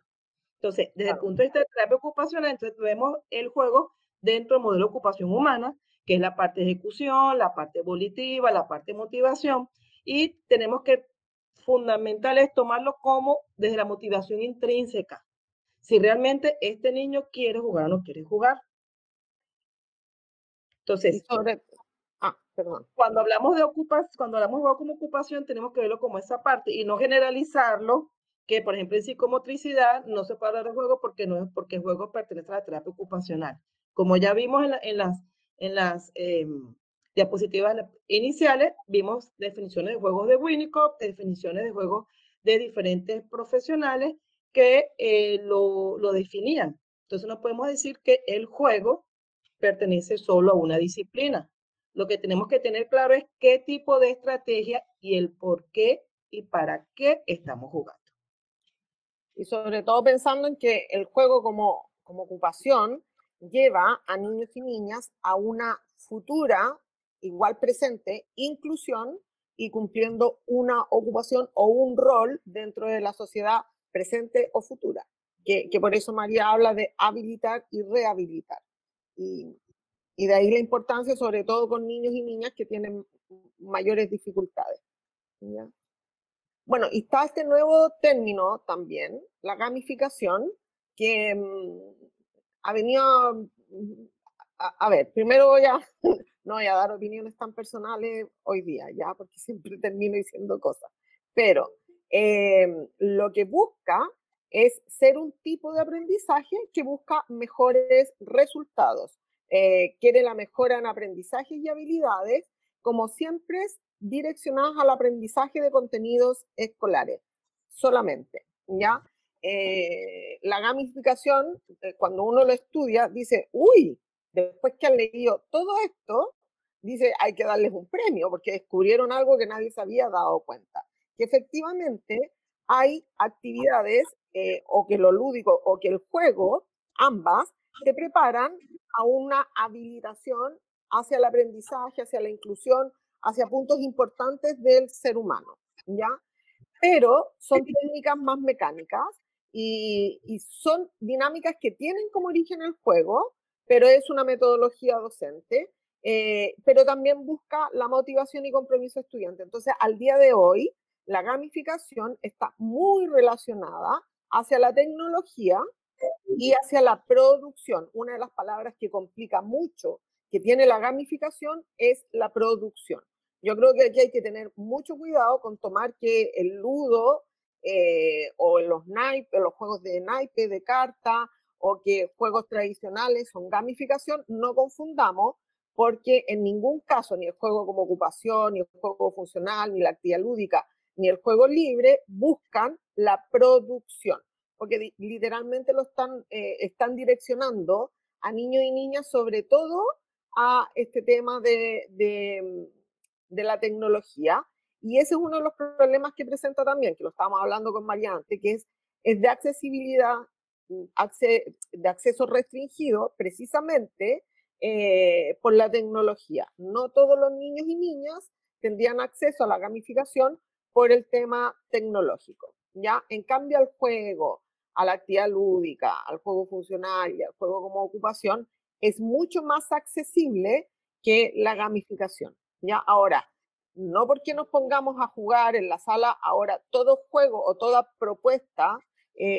Entonces, desde el punto de vista de terapia ocupacional, entonces vemos el juego dentro del modelo de ocupación humana, que es la parte de ejecución, la parte volitiva, la parte de motivación, y tenemos que fundamental es tomarlo como desde la motivación intrínseca. Si realmente este niño quiere jugar o no quiere jugar. Entonces, perdón. Cuando hablamos de juego como ocupación, tenemos que verlo como esa parte y no generalizarlo, que por ejemplo en psicomotricidad no se puede hablar de juego porque no es porque el juego pertenece a la terapia ocupacional. Como ya vimos en las diapositivas iniciales, vimos definiciones de juegos de Winnicott, definiciones de juegos de diferentes profesionales que lo definían. Entonces no podemos decir que el juego pertenece solo a una disciplina. Lo que tenemos que tener claro es qué tipo de estrategia y el por qué y para qué estamos jugando. Y sobre todo pensando en que el juego como ocupación lleva a niños y niñas a una futura, igual presente, inclusión y cumpliendo una ocupación o un rol dentro de la sociedad presente o futura. Que por eso María habla de habilitar y rehabilitar. Y de ahí la importancia, sobre todo con niños y niñas que tienen mayores dificultades. ¿Ya? Bueno, y está este nuevo término también, la gamificación, que ha venido, a ver, primero no voy a dar opiniones tan personales hoy día, ya, porque siempre termino diciendo cosas, pero lo que busca es ser un tipo de aprendizaje que busca mejores resultados, quiere la mejora en aprendizajes y habilidades, como siempre direccionadas al aprendizaje de contenidos escolares, solamente, ¿ya? La gamificación, cuando uno lo estudia, dice, uy, después que han leído todo esto, dice, hay que darles un premio, porque descubrieron algo que nadie se había dado cuenta. Que efectivamente hay actividades, o que lo lúdico o que el juego, ambas, te preparan a una habilitación hacia el aprendizaje, hacia la inclusión, hacia puntos importantes del ser humano, ¿ya? Pero son técnicas más mecánicas y son dinámicas que tienen como origen el juego, pero es una metodología docente, pero también busca la motivación y compromiso estudiante. Entonces, al día de hoy, la gamificación está muy relacionada hacia la tecnología y hacia la producción. Una de las palabras que complica mucho que tiene la gamificación es la producción. Yo creo que aquí hay que tener mucho cuidado con tomar que el ludo o los naipes, los juegos de naipe, de carta, o que juegos tradicionales son gamificación, no confundamos, porque en ningún caso ni el juego como ocupación, ni el juego funcional, ni la actividad lúdica, ni el juego libre buscan la producción. porque literalmente lo están direccionando a niños y niñas, sobre todo a este tema de la tecnología. Y ese es uno de los problemas que presenta también, que lo estábamos hablando con María antes, que es de accesibilidad, de acceso restringido, precisamente por la tecnología. No todos los niños y niñas tendrían acceso a la gamificación por el tema tecnológico, ¿ya? En cambio, al juego, a la actividad lúdica, al juego funcional y al juego como ocupación, es mucho más accesible que la gamificación, ¿ya? Ahora, no porque nos pongamos a jugar en la sala, ahora todo juego o toda propuesta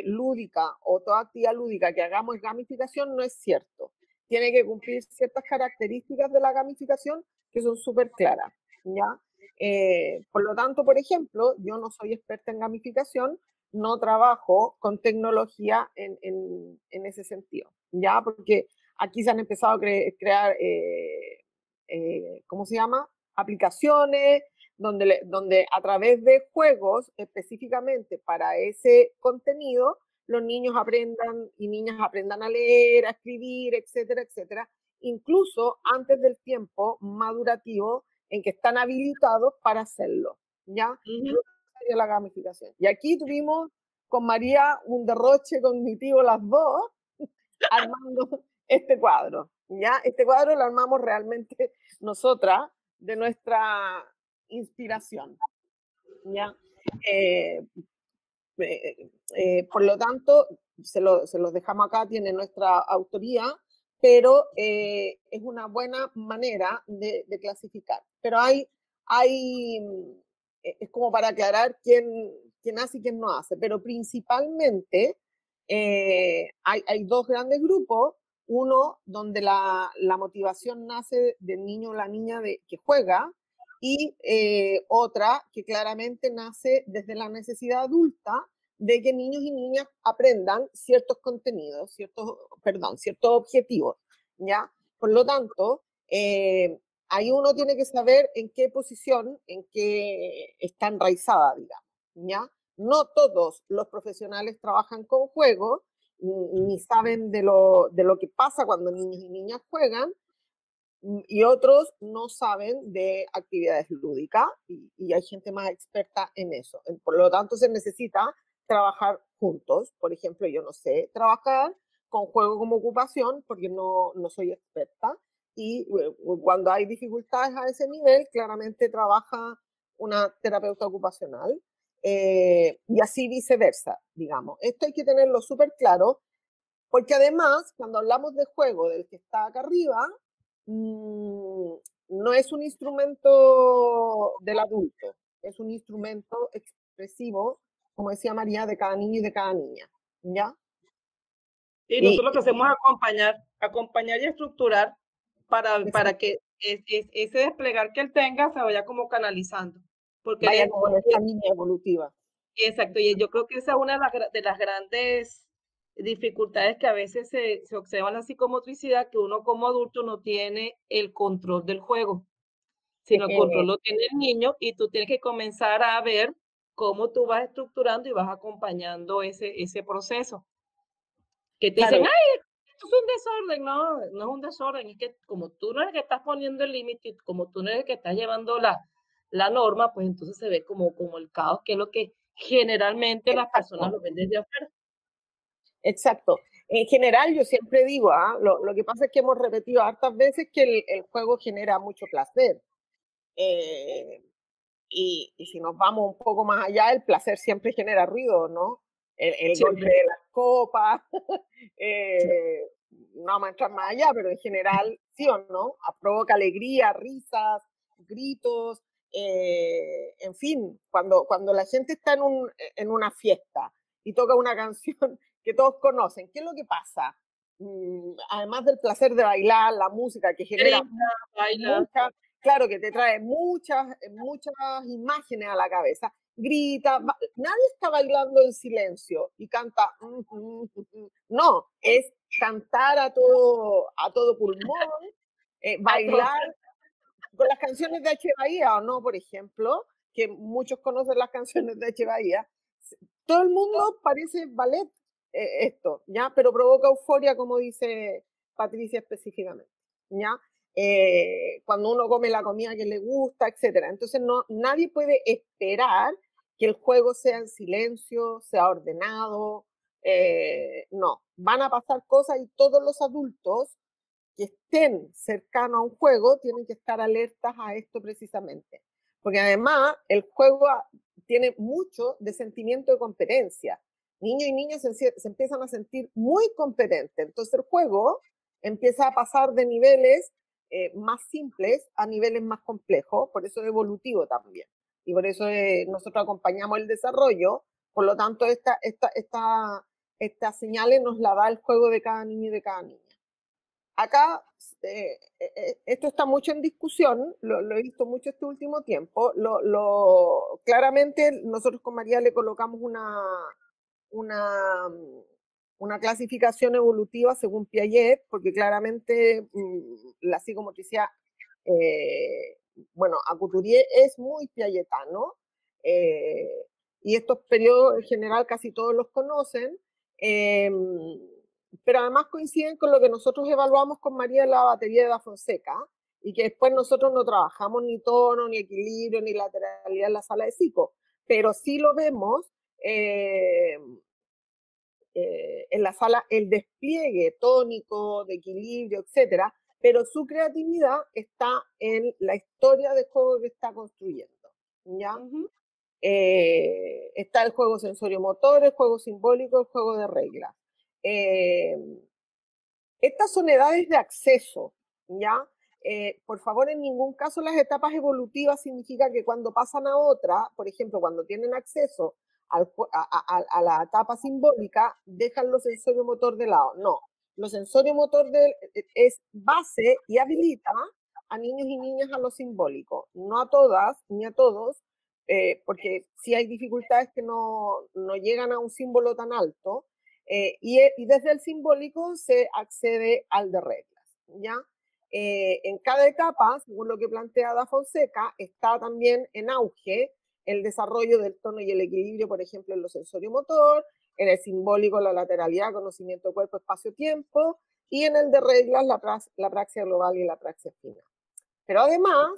lúdica o toda actividad lúdica que hagamos en gamificación no es cierto. Tiene que cumplir ciertas características de la gamificación que son súper claras, ¿ya? Por lo tanto, por ejemplo, yo no soy experta en gamificación, no trabajo con tecnología en ese sentido, ¿ya? Porque aquí se han empezado a crear, ¿cómo se llama? Aplicaciones donde a través de juegos específicamente para ese contenido, los niños aprendan y niñas aprendan a leer, a escribir, etcétera, etcétera, incluso antes del tiempo madurativo en que están habilitados para hacerlo, ¿ya? De la gamificación. Y aquí tuvimos con María un derroche cognitivo las dos, armando este cuadro, ¿ya? Este cuadro lo armamos realmente nosotras de nuestra inspiración, ¿ya? Por lo tanto, se los dejamos acá, tiene nuestra autoría, pero es una buena manera de clasificar. Pero es como para aclarar quién hace y quién no hace, pero principalmente hay dos grandes grupos, uno donde la motivación nace del niño o la niña que juega, y otra que claramente nace desde la necesidad adulta de que niños y niñas aprendan ciertos contenidos, ciertos objetivos, ¿ya? Por lo tanto, ahí uno tiene que saber en qué posición, en qué está enraizada, digamos, ¿ya? No todos los profesionales trabajan con juegos, ni saben de lo que pasa cuando niños y niñas juegan, y otros no saben de actividades lúdicas y hay gente más experta en eso. Por lo tanto, se necesita trabajar juntos. Por ejemplo, yo no sé trabajar con juego como ocupación porque no soy experta y cuando hay dificultades a ese nivel, claramente trabaja una terapeuta ocupacional y así viceversa, digamos. Esto hay que tenerlo súper claro porque además, cuando hablamos de juego del que está acá arriba, no es un instrumento del adulto, es un instrumento expresivo, como decía María, de cada niño y de cada niña, ¿ya? Y nosotros lo que hacemos es acompañar y estructurar para que ese desplegar que él tenga se vaya como canalizando. Porque vaya como en esta línea evolutiva. Exacto, y yo creo que esa es una de las grandes dificultades que a veces se observan en la psicomotricidad, que uno como adulto no tiene el control del juego, sino el control lo tiene el niño y tú tienes que comenzar a ver cómo tú vas estructurando y vas acompañando ese proceso. Que te dicen, Claro, ay, esto es un desorden, no es un desorden, es que como tú no eres el que estás poniendo el límite, como tú no eres el que estás llevando la norma, pues entonces se ve como el caos, que es lo que generalmente las personas lo ven desde afuera. exacto. En general, yo siempre digo, lo que pasa es que hemos repetido hartas veces que el juego genera mucho placer. Y si nos vamos un poco más allá, el placer siempre genera ruido, ¿no? El golpe de las copas, no vamos a entrar más allá, pero en general, sí o no, provoca alegría, risas, gritos, en fin, cuando la gente está en una fiesta y toca una canción que todos conocen, ¿qué es lo que pasa? Además del placer de bailar, la música que genera mucha, claro que te trae muchas imágenes a la cabeza, grita, nadie está bailando en silencio y canta, no, es cantar a todo pulmón, bailar con las canciones de H. Bahía o no, por ejemplo, que muchos conocen las canciones de H. Bahía, todo el mundo parece ballet, esto, ¿ya? Pero provoca euforia, como dice Patricia específicamente, ¿ya? Cuando uno come la comida que le gusta, etcétera. Entonces, nadie puede esperar que el juego sea en silencio, sea ordenado. No, van a pasar cosas y todos los adultos que estén cercanos a un juego tienen que estar alertas a esto precisamente. Porque además el juego tiene mucho de sentimiento de competencia. Niños y niñas se empiezan a sentir muy competentes. Entonces el juego empieza a pasar de niveles más simples a niveles más complejos, por eso es evolutivo también. Y por eso nosotros acompañamos el desarrollo, por lo tanto estas señales nos la da el juego de cada niño y de cada niña. Acá esto está mucho en discusión, lo he visto mucho este último tiempo. Claramente nosotros con María le colocamos una clasificación evolutiva según Piaget, porque claramente la psicomotricidad, bueno, a Couturier es muy piagetano, y estos periodos en general casi todos los conocen, pero además coinciden con lo que nosotros evaluamos con María en la batería de Da Fonseca, y que después nosotros no trabajamos ni tono, ni equilibrio, ni lateralidad en la sala de psico, pero sí lo vemos en la sala, el despliegue tónico, de equilibrio, etcétera, pero su creatividad está en la historia de juego que está construyendo, ¿ya? Está el juego sensorio-motor, el juego simbólico, el juego de reglas. Estas son edades de acceso, ¿ya? Por favor, en ningún caso las etapas evolutivas significa que cuando pasan a otra, por ejemplo, cuando tienen acceso a la etapa simbólica, dejan lo sensorio motor de lado. No, lo sensorio motor es base y habilita a niños y niñas a lo simbólico. No a todas ni a todos, porque sí hay dificultades que no llegan a un símbolo tan alto, y desde el simbólico se accede al de reglas, ¿ya? En cada etapa, según lo que plantea Da Fonseca, está también en auge el desarrollo del tono y el equilibrio, por ejemplo, en lo sensorio-motor, en el simbólico, la lateralidad, conocimiento de cuerpo, espacio-tiempo, y en el de reglas, la praxia global y la praxia final. Pero además,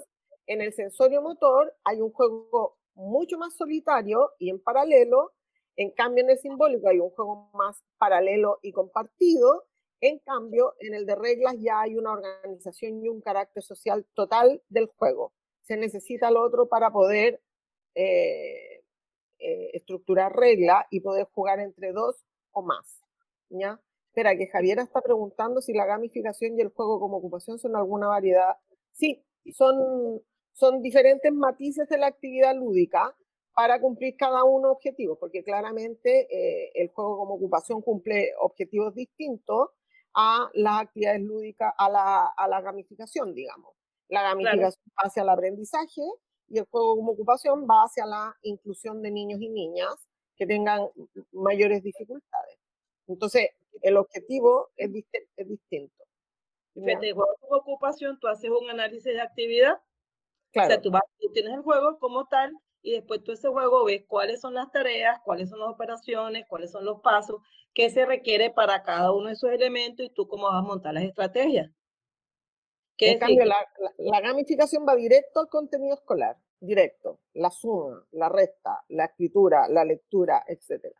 en el sensorio-motor hay un juego mucho más solitario y en paralelo. En cambio, en el simbólico hay un juego más paralelo y compartido. En cambio, en el de reglas ya hay una organización y un carácter social total del juego. Se necesita lo otro para poder estructurar reglas y poder jugar entre dos o más, ¿ya? Espera, que Javiera está preguntando si la gamificación y el juego como ocupación son alguna variedad. Sí, son diferentes matices de la actividad lúdica para cumplir cada uno objetivos, porque claramente el juego como ocupación cumple objetivos distintos a las actividades lúdicas, a la gamificación, digamos. La gamificación va hacia el aprendizaje y el juego como ocupación va hacia la inclusión de niños y niñas que tengan mayores dificultades. Entonces, el objetivo es distinto. Fíjate, el juego como ocupación, tú haces un análisis de actividad. Claro. O sea, tú tienes el juego como tal y después tú ese juego ves cuáles son las tareas, cuáles son las operaciones, cuáles son los pasos, qué se requiere para cada uno de esos elementos y tú cómo vas a montar las estrategias. En cambio, la gamificación va directo al contenido escolar, directo. La suma, la resta, la escritura, la lectura, etc.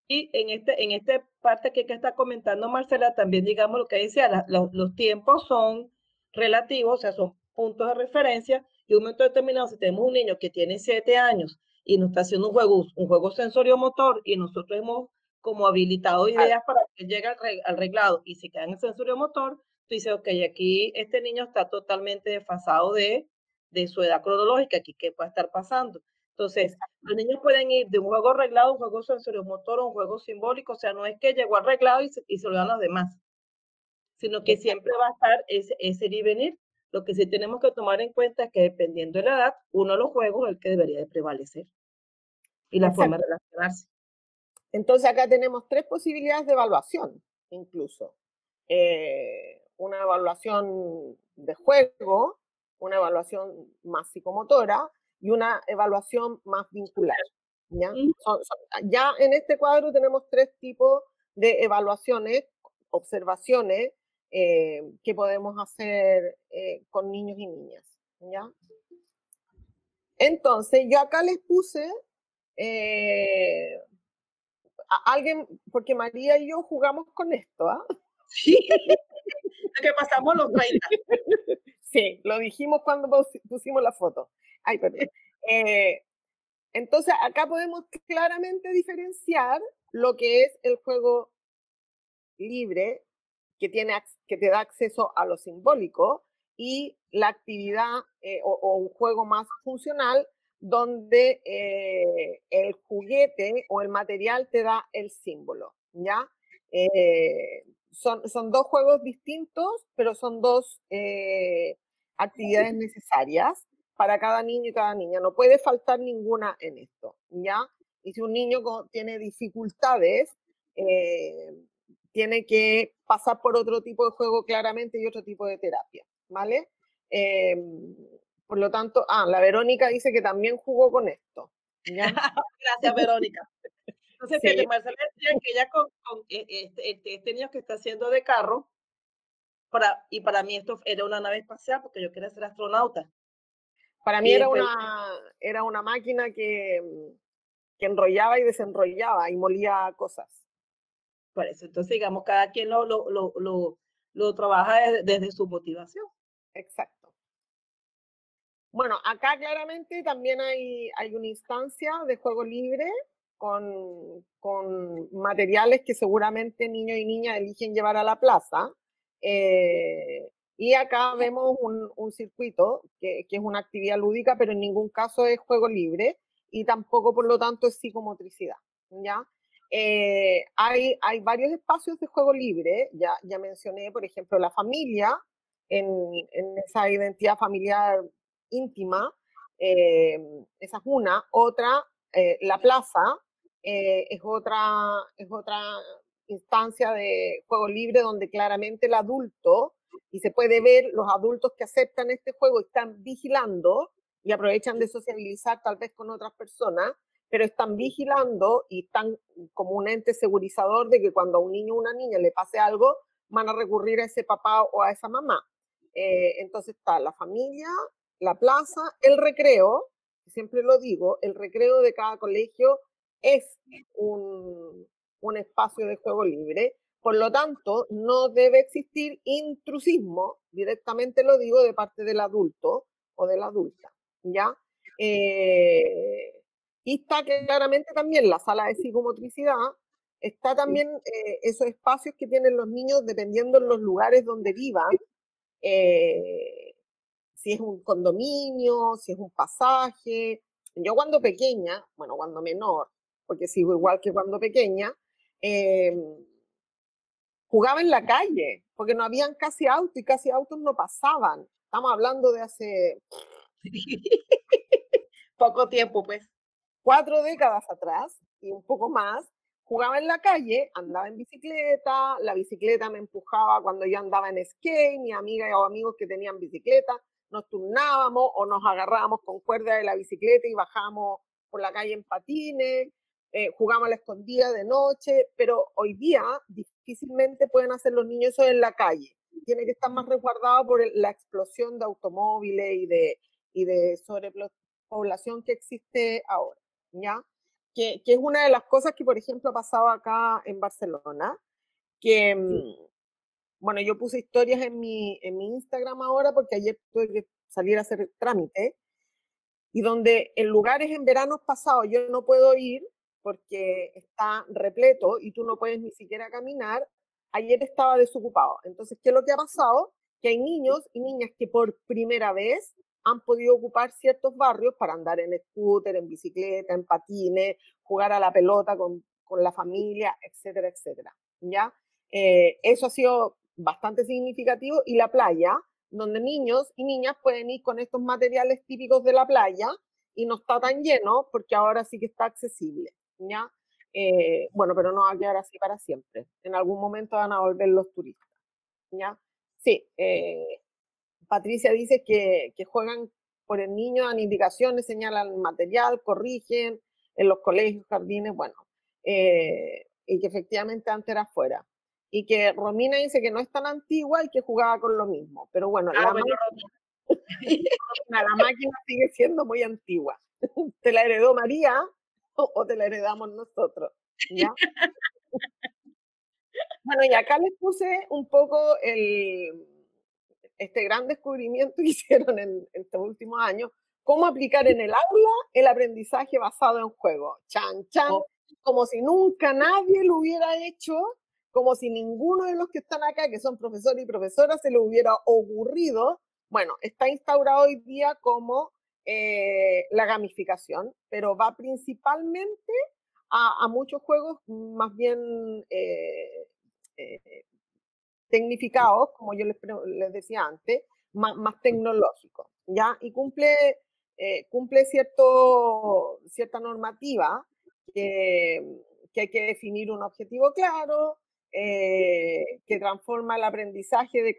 Y en esta parte que está comentando Marcela, también digamos lo que decía, los tiempos son relativos, o sea, son puntos de referencia, y un momento determinado, si tenemos un niño que tiene 7 años y nos está haciendo un juego sensorio-motor, y nosotros hemos como habilitado ideas para que llegue al reglado y se queda en el sensorio-motor, tú dices, ok, aquí este niño está totalmente desfasado de su edad cronológica, aquí qué puede estar pasando. Entonces, los niños pueden ir de un juego arreglado a un juego sensoriomotor o un juego simbólico, o sea, no es que llegó arreglado y se lo dan los demás, sino que siempre va a estar ese ir y venir. Lo que sí tenemos que tomar en cuenta es que dependiendo de la edad, uno de los juegos es el que debería de prevalecer y la forma de relacionarse. Entonces acá tenemos 3 posibilidades de evaluación, incluso. Una evaluación de juego, una evaluación más psicomotora y una evaluación más vincular, ¿ya? Ya en este cuadro tenemos 3 tipos de evaluaciones, observaciones que podemos hacer con niños y niñas, ¿ya? Entonces, yo acá les puse a alguien, porque María y yo jugamos con esto, ¿ah? Sí, que pasamos los 30. Sí, lo dijimos cuando pusimos la foto. Ay, perdón. Entonces, acá podemos claramente diferenciar lo que es el juego libre, que te da acceso a lo simbólico, y la actividad o un juego más funcional, donde el juguete o el material te da el símbolo, ¿ya? Son 2 juegos distintos, pero son 2 actividades necesarias para cada niño y cada niña. No puede faltar ninguna en esto, ¿ya? Y si un niño tiene dificultades, tiene que pasar por otro tipo de juego claramente y otro tipo de terapia, ¿vale? Por lo tanto, la Verónica dice que también jugó con esto, ¿ya? Gracias, Verónica. Entonces, Sí. fíjate, Marcela decía que ella con este niño que está haciendo de carro, y para mí esto era una nave espacial porque yo quería ser astronauta. Para mí Y era después, una máquina que enrollaba y desenrollaba y molía cosas. por eso, entonces, digamos, cada quien lo trabaja desde su motivación. Exacto. Bueno, acá claramente también hay una instancia de juego libre con materiales que seguramente niños y niñas eligen llevar a la plaza. Y acá vemos un circuito que es una actividad lúdica, pero en ningún caso es juego libre y tampoco, por lo tanto, es psicomotricidad, ¿ya? Hay varios espacios de juego libre, ya mencioné, por ejemplo, la familia, en esa identidad familiar íntima, esa es una. Otra, la plaza, es otra instancia de juego libre donde claramente el adulto, y se puede ver, los adultos que aceptan este juego están vigilando y aprovechan de sociabilizar tal vez con otras personas, pero están vigilando y están como un ente segurizador de que cuando a un niño o una niña le pase algo, van a recurrir a ese papá o a esa mamá. Entonces está la familia, la plaza, el recreo, siempre lo digo, el recreo de cada colegio es un espacio de juego libre, por lo tanto, no debe existir intrusismo, directamente lo digo, de parte del adulto o de la adulta, ¿ya? Y está claramente también la sala de psicomotricidad, está también esos espacios que tienen los niños dependiendo de los lugares donde vivan, si es un condominio, si es un pasaje. Yo cuando pequeña, bueno, cuando menor, porque sigo igual que cuando pequeña, jugaba en la calle, porque no habían casi autos y casi autos no pasaban. Estamos hablando de hace Poco tiempo, pues. 4 décadas atrás y un poco más. Jugaba en la calle, andaba en bicicleta, la bicicleta me empujaba cuando yo andaba en skate, mi amiga o amigos que tenían bicicleta, nos turnábamos o nos agarrábamos con cuerda de la bicicleta y bajábamos por la calle en patines, jugábamos a la escondida de noche, pero hoy día difícilmente pueden hacer los niños eso en la calle. Tiene que estar más resguardado por la explosión de automóviles y de sobrepoblación que existe ahora, ¿ya? Que es una de las cosas que, por ejemplo, ha pasado acá en Barcelona, que, bueno, yo puse historias en mi Instagram ahora porque ayer tuve que salir a hacer trámite, y donde en lugares en veranos pasados yo no puedo ir porque está repleto y tú no puedes ni siquiera caminar, ayer estaba desocupado. Entonces, ¿qué es lo que ha pasado? Que hay niños y niñas que por primera vez han podido ocupar ciertos barrios para andar en scooter, en bicicleta, en patines, jugar a la pelota con la familia, etcétera, etcétera. ¿Ya? Eso ha sido bastante significativo, y la playa, donde niños y niñas pueden ir con estos materiales típicos de la playa y no está tan lleno porque ahora sí que está accesible, ¿ya? Bueno, pero no va a quedar así para siempre. En algún momento van a volver los turistas, ¿ya? Sí, Patricia dice que juegan por el niño, dan indicaciones, señalan material, corrigen, en los colegios, jardines, bueno, y que efectivamente antes era afuera. Y que Romina dice que no es tan antigua y que jugaba con lo mismo. Pero bueno, Bueno, la máquina sigue siendo muy antigua. ¿Te la heredó María o te la heredamos nosotros? ¿Ya? Bueno, y acá les puse un poco este gran descubrimiento que hicieron en estos últimos años, cómo aplicar en el aula el aprendizaje basado en juego. Chan, chan, como si nunca nadie lo hubiera hecho, como si ninguno de los que están acá, que son profesores y profesoras, se le hubiera ocurrido. Bueno, está instaurado hoy día como la gamificación, pero va principalmente a muchos juegos más bien tecnificados, como yo les decía antes, más tecnológicos, ¿ya? Y cumple cierta normativa que hay que definir un objetivo claro, que transforma el aprendizaje de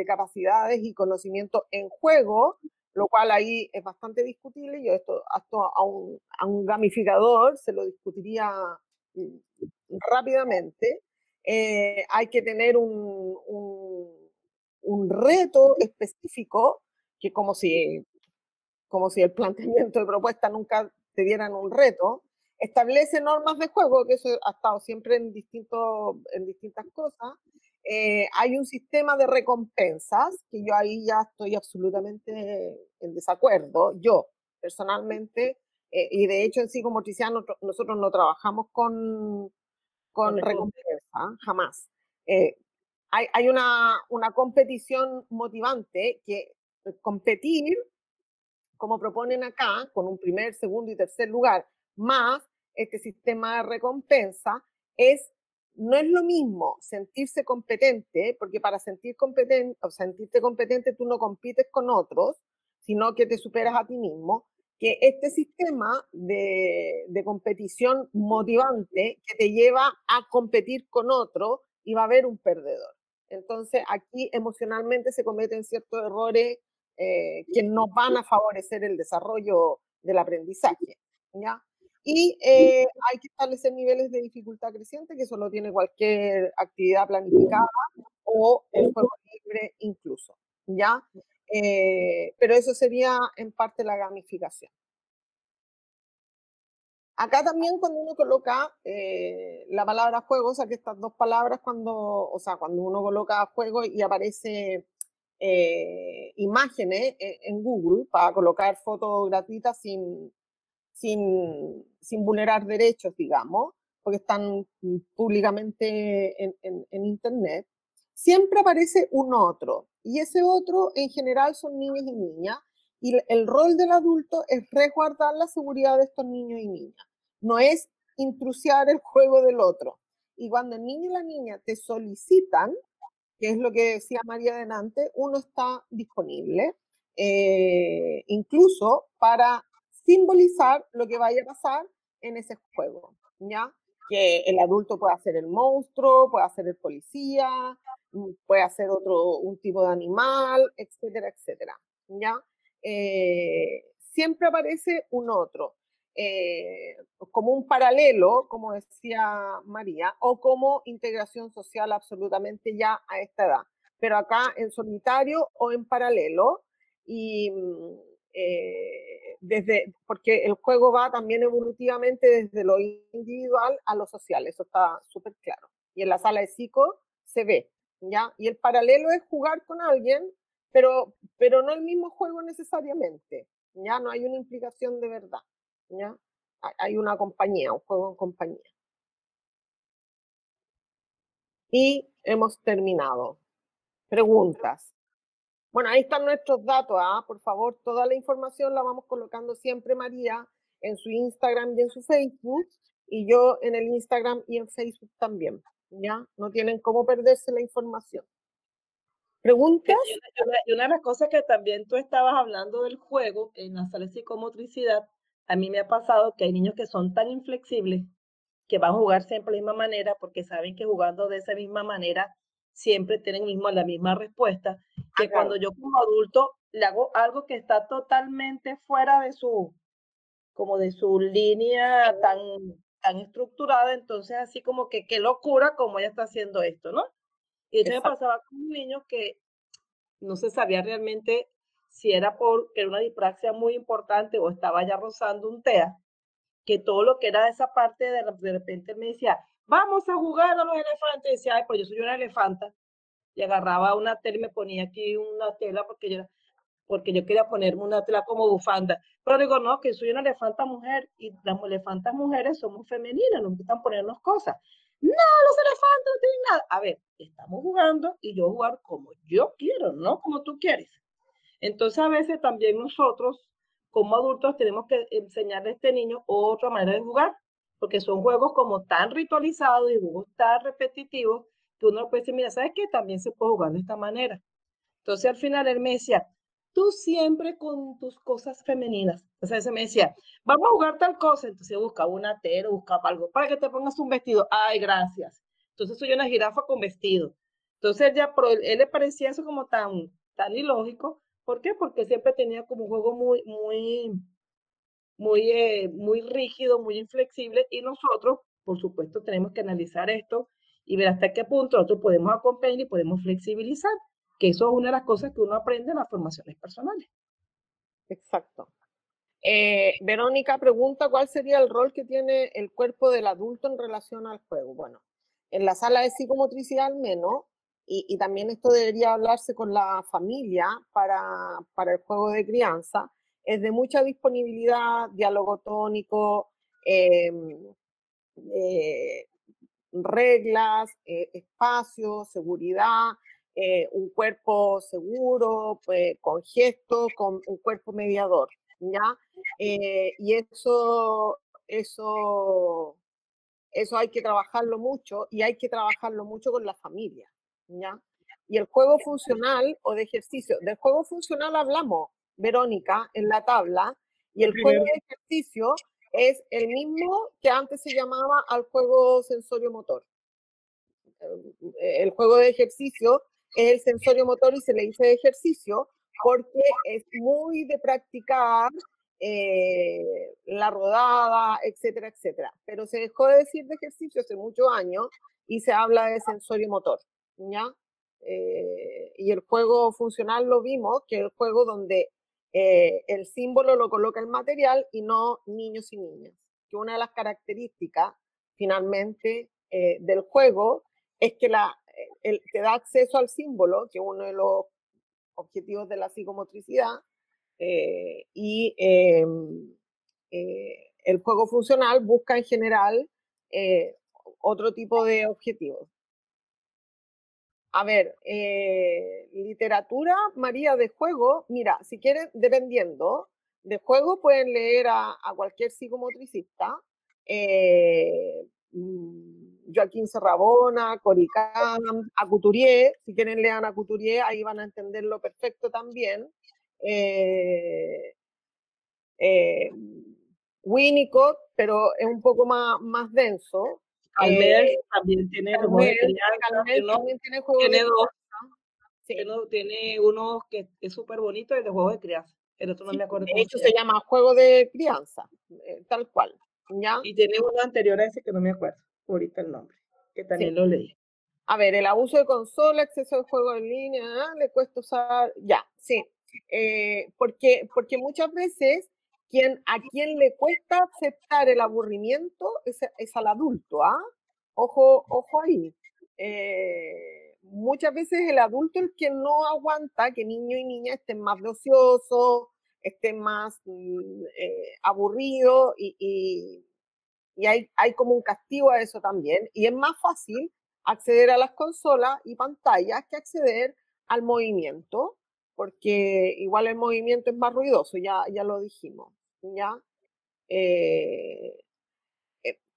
capacidades y conocimiento en juego, lo cual ahí es bastante discutible. Yo esto a un gamificador se lo discutiría rápidamente. Hay que tener un reto específico, que como si el planteamiento de propuesta nunca te dieran un reto. Establece normas de juego, que eso ha estado siempre en distintas cosas. Hay un sistema de recompensas, que yo ahí ya estoy absolutamente en desacuerdo, yo personalmente, y de hecho en psicomotricidad nosotros no trabajamos con recompensa, jamás. Hay una competición motivante que competir, como proponen acá, con un primer, segundo y tercer lugar, más este sistema de recompensa, no es lo mismo sentirse competente, porque para sentirte competente tú no compites con otros, sino que te superas a ti mismo, que este sistema de competición motivante que te lleva a competir con otro y va a haber un perdedor. Entonces aquí emocionalmente se cometen ciertos errores que no van a favorecer el desarrollo del aprendizaje, ¿ya? Y hay que establecer niveles de dificultad creciente, que eso lo tiene cualquier actividad planificada o el juego libre incluso, ¿ya? Pero eso sería en parte la gamificación. Acá también cuando uno coloca la palabra juego, o sea que estas dos palabras cuando uno coloca juego y aparece imágenes en Google para colocar fotos gratuitas sin vulnerar derechos, digamos, porque están públicamente en Internet, siempre aparece un otro. Y ese otro en general son niños y niñas. Y el rol del adulto es resguardar la seguridad de estos niños y niñas. No es intrusiar el juego del otro. Y cuando el niño y la niña te solicitan, que es lo que decía María delante, uno está disponible, incluso para simbolizar lo que vaya a pasar en ese juego, ¿ya? Que el adulto puede hacer el monstruo, puede hacer el policía, puede hacer un tipo de animal, etcétera, etcétera, ¿ya? Siempre aparece un otro. Como un paralelo, como decía María, o como integración social absolutamente ya a esta edad. Pero acá en solitario o en paralelo, y porque el juego va también evolutivamente desde lo individual a lo social, eso está súper claro. Y en la sala de psico se ve, ¿ya? Y el paralelo es jugar con alguien, pero no el mismo juego necesariamente, ¿ya? No hay una implicación de verdad, ¿ya? Hay una compañía, un juego en compañía. Y hemos terminado. Preguntas. Bueno, ahí están nuestros datos, por favor, toda la información la vamos colocando siempre María en su Instagram y en su Facebook, y yo en el Instagram y en Facebook también, ¿ya? No tienen cómo perderse la información. ¿Preguntas? Y una de las cosas que también tú estabas hablando del juego en la sala de psicomotricidad, a mí me ha pasado que hay niños que son tan inflexibles que van a jugar siempre de la misma manera porque saben que jugando de esa misma manera siempre tienen la misma respuesta, que claro. cuando yo como adulto le hago algo que está totalmente fuera como de su línea tan estructurada, entonces así como que qué locura como ella está haciendo esto, ¿no? Y eso me pasaba con un niño que no se sabía realmente si era porque era una dispraxia muy importante o estaba ya rozando un TEA, que todo lo que era esa parte de repente me decía, vamos a jugar a los elefantes, y decía, ay, pues yo soy una elefanta, y agarraba una tela y me ponía aquí una tela porque yo quería ponerme una tela como bufanda, pero digo, no, que soy una elefanta mujer, y las elefantas mujeres somos femeninas, nos gustan ponernos cosas. No, los elefantes no tienen nada. A ver, estamos jugando y yo jugar como yo quiero, no como tú quieres. Entonces a veces también nosotros como adultos tenemos que enseñarle a este niño otra manera de jugar, porque son juegos como tan ritualizados y juegos tan repetitivos que uno puede decir, mira, ¿sabes qué? También se puede jugar de esta manera. Entonces al final él me decía, tú siempre con tus cosas femeninas. O sea, se me decía, vamos a jugar tal cosa. Entonces buscaba una tela, buscaba algo para que te pongas un vestido. Ay, gracias. Entonces soy una jirafa con vestido. Entonces él le parecía eso como tan ilógico. ¿Por qué? Porque siempre tenía como un juego muy rígido, muy inflexible, y nosotros, por supuesto, tenemos que analizar esto y ver hasta qué punto nosotros podemos acompañar y podemos flexibilizar, que eso es una de las cosas que uno aprende en las formaciones personales. Exacto. Verónica pregunta cuál sería el rol que tiene el cuerpo del adulto en relación al juego. Bueno, en la sala de psicomotricidad al menos, y también esto debería hablarse con la familia para el juego de crianza, es de mucha disponibilidad, diálogo tónico, reglas, espacio, seguridad, un cuerpo seguro, con gestos, con un cuerpo mediador, ¿ya? Y eso hay que trabajarlo mucho y hay que trabajarlo mucho con la familia, ¿ya? Y el juego funcional o de ejercicio, del juego funcional hablamos, Verónica, en la tabla, y el juego de ejercicio es el mismo que antes se llamaba al juego sensorio-motor. El juego de ejercicio es el sensorio-motor y se le dice ejercicio porque es muy de practicar la rodada, etcétera, etcétera. Pero se dejó de decir de ejercicio hace muchos años y se habla de sensorio-motor, ¿ya? Y el juego funcional lo vimos, que es el juego donde el símbolo lo coloca el material y no niños y niñas. Que una de las características, finalmente, del juego es que te da acceso al símbolo, que es uno de los objetivos de la psicomotricidad, y el juego funcional busca en general otro tipo de objetivos. A ver, literatura, María, de juego, mira, si quieren, dependiendo, de juego pueden leer a cualquier psicomotricista, Joaquín Serrabona, Coricam, a Couturier, si quieren lean a Couturier, ahí van a entenderlo perfecto también. Winnicott, pero es un poco más denso. Calmer también tiene juegos de crianza. También tiene juegos tiene de dos. Sí. Tiene uno que es súper bonito y de juegos de crianza. El otro no me acuerdo de hecho, se llama juego de crianza, tal cual. ¿Ya? Y tiene uno anterior a ese que no me acuerdo ahorita el nombre, que también lo leí. A ver, el abuso de consola, exceso de juego en línea, le cuesta usar, ya, sí. Porque muchas veces a quien le cuesta aceptar el aburrimiento es al adulto, ¿ah? Ojo ahí. Muchas veces el adulto es el que no aguanta que niños y niñas estén más de ociosos, estén más aburridos y hay como un castigo a eso también. Y es más fácil acceder a las consolas y pantallas que acceder al movimiento, porque igual el movimiento es más ruidoso, ya lo dijimos. ¿Ya?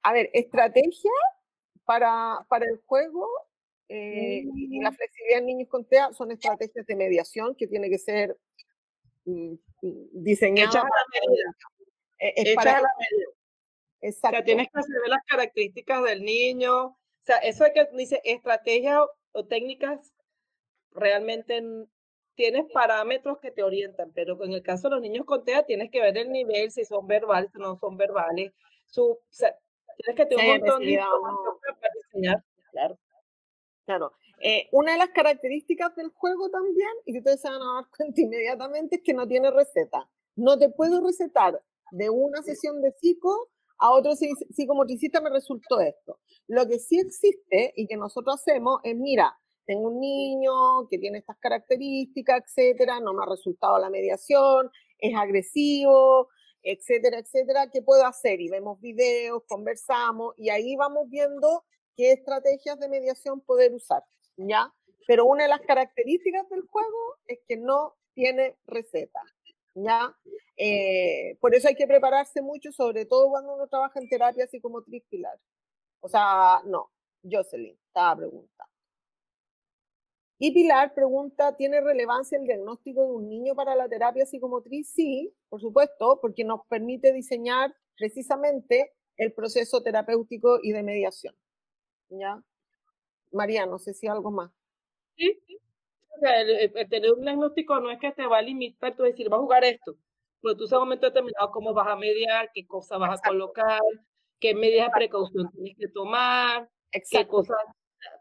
A ver, estrategia para el juego y la flexibilidad en niños con TEA son estrategias de mediación que tiene que ser diseñadas hechas a la medida. Hechas a la medida. Exacto. O sea, tienes que saber las características del niño. O sea, eso de que dice estrategias o técnicas realmente tienes parámetros que te orientan, pero en el caso de los niños con TEA tienes que ver el nivel, si son verbales, si no son verbales, o sea, tienes que tener un montón de información para diseñar, claro. Claro. Una de las características del juego también, y que ustedes se van a dar cuenta inmediatamente, es que no tiene receta. No te puedo recetar de una sesión de psico a otro psicomotricista me resultó esto. Lo que sí existe y que nosotros hacemos es, mira, tengo un niño que tiene estas características, etcétera, no me ha resultado la mediación, es agresivo, etcétera, etcétera, ¿qué puedo hacer? Y vemos videos, conversamos, y ahí vamos viendo qué estrategias de mediación poder usar, ¿ya? Pero una de las características del juego es que no tiene receta, ¿ya? Por eso hay que prepararse mucho, sobre todo cuando uno trabaja en terapia psicomotriz Pilar. O sea, no, Jocelyn, estaba preguntando. Y Pilar pregunta, ¿tiene relevancia el diagnóstico de un niño para la terapia psicomotriz? Sí, por supuesto, porque nos permite diseñar precisamente el proceso terapéutico y de mediación. ¿Ya? María, no sé si algo más. Sí, o sea, el tener un diagnóstico no es que te va a limitar, tú decir, va a jugar esto, pero tú sabes en un momento determinado cómo vas a mediar, qué cosas vas a colocar, qué medidas de precaución tienes que tomar, qué cosas,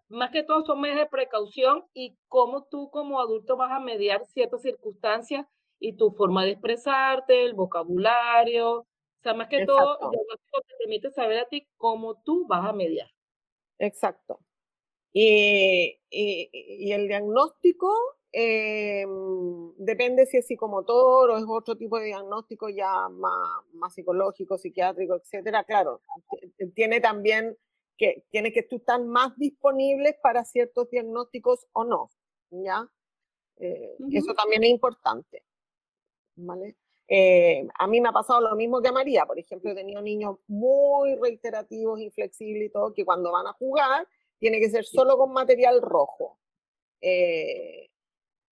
más que todo son medidas de precaución y cómo tú como adulto vas a mediar ciertas circunstancias y tu forma de expresarte, el vocabulario, o sea, más que todo, el diagnóstico te permite saber a ti cómo tú vas a mediar. Exacto. Y el diagnóstico depende si es psicomotor o es otro tipo de diagnóstico ya más psicológico, psiquiátrico, etcétera. Claro, tiene también tiene que estar más disponibles para ciertos diagnósticos o no, ¿ya? Eso también es importante, ¿vale? A mí me ha pasado lo mismo que a María, por ejemplo, he tenido niños muy reiterativos, inflexibles y todo, que cuando van a jugar tiene que ser solo con material rojo.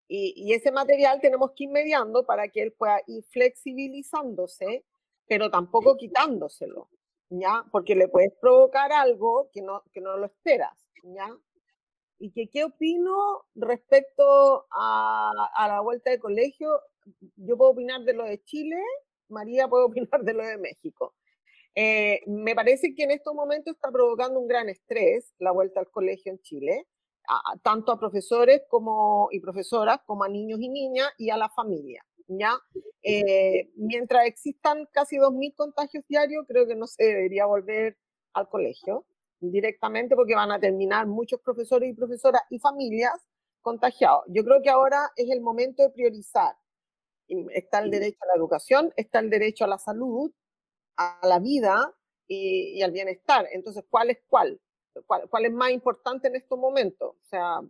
Y ese material tenemos que ir mediando para que él pueda ir flexibilizándose, pero tampoco quitándoselo, ¿ya? Porque le puedes provocar algo que no lo esperas, ¿ya? ¿Y qué opino respecto a la vuelta de colegio? Yo puedo opinar de lo de Chile, María puede opinar de lo de México. Me parece que en estos momentos está provocando un gran estrés la vuelta al colegio en Chile, tanto a profesores y profesoras como a niños y niñas y a la familia, ¿ya? Mientras existan casi 2.000 contagios diarios, creo que no se debería volver al colegio directamente porque van a terminar muchos profesores y profesoras y familias contagiados. Yo creo que ahora es el momento de priorizar. Está el derecho a la educación, está el derecho a la salud, a la vida y al bienestar. Entonces, ¿cuál es cuál? ¿Cuál es más importante en estos momentos? O sea,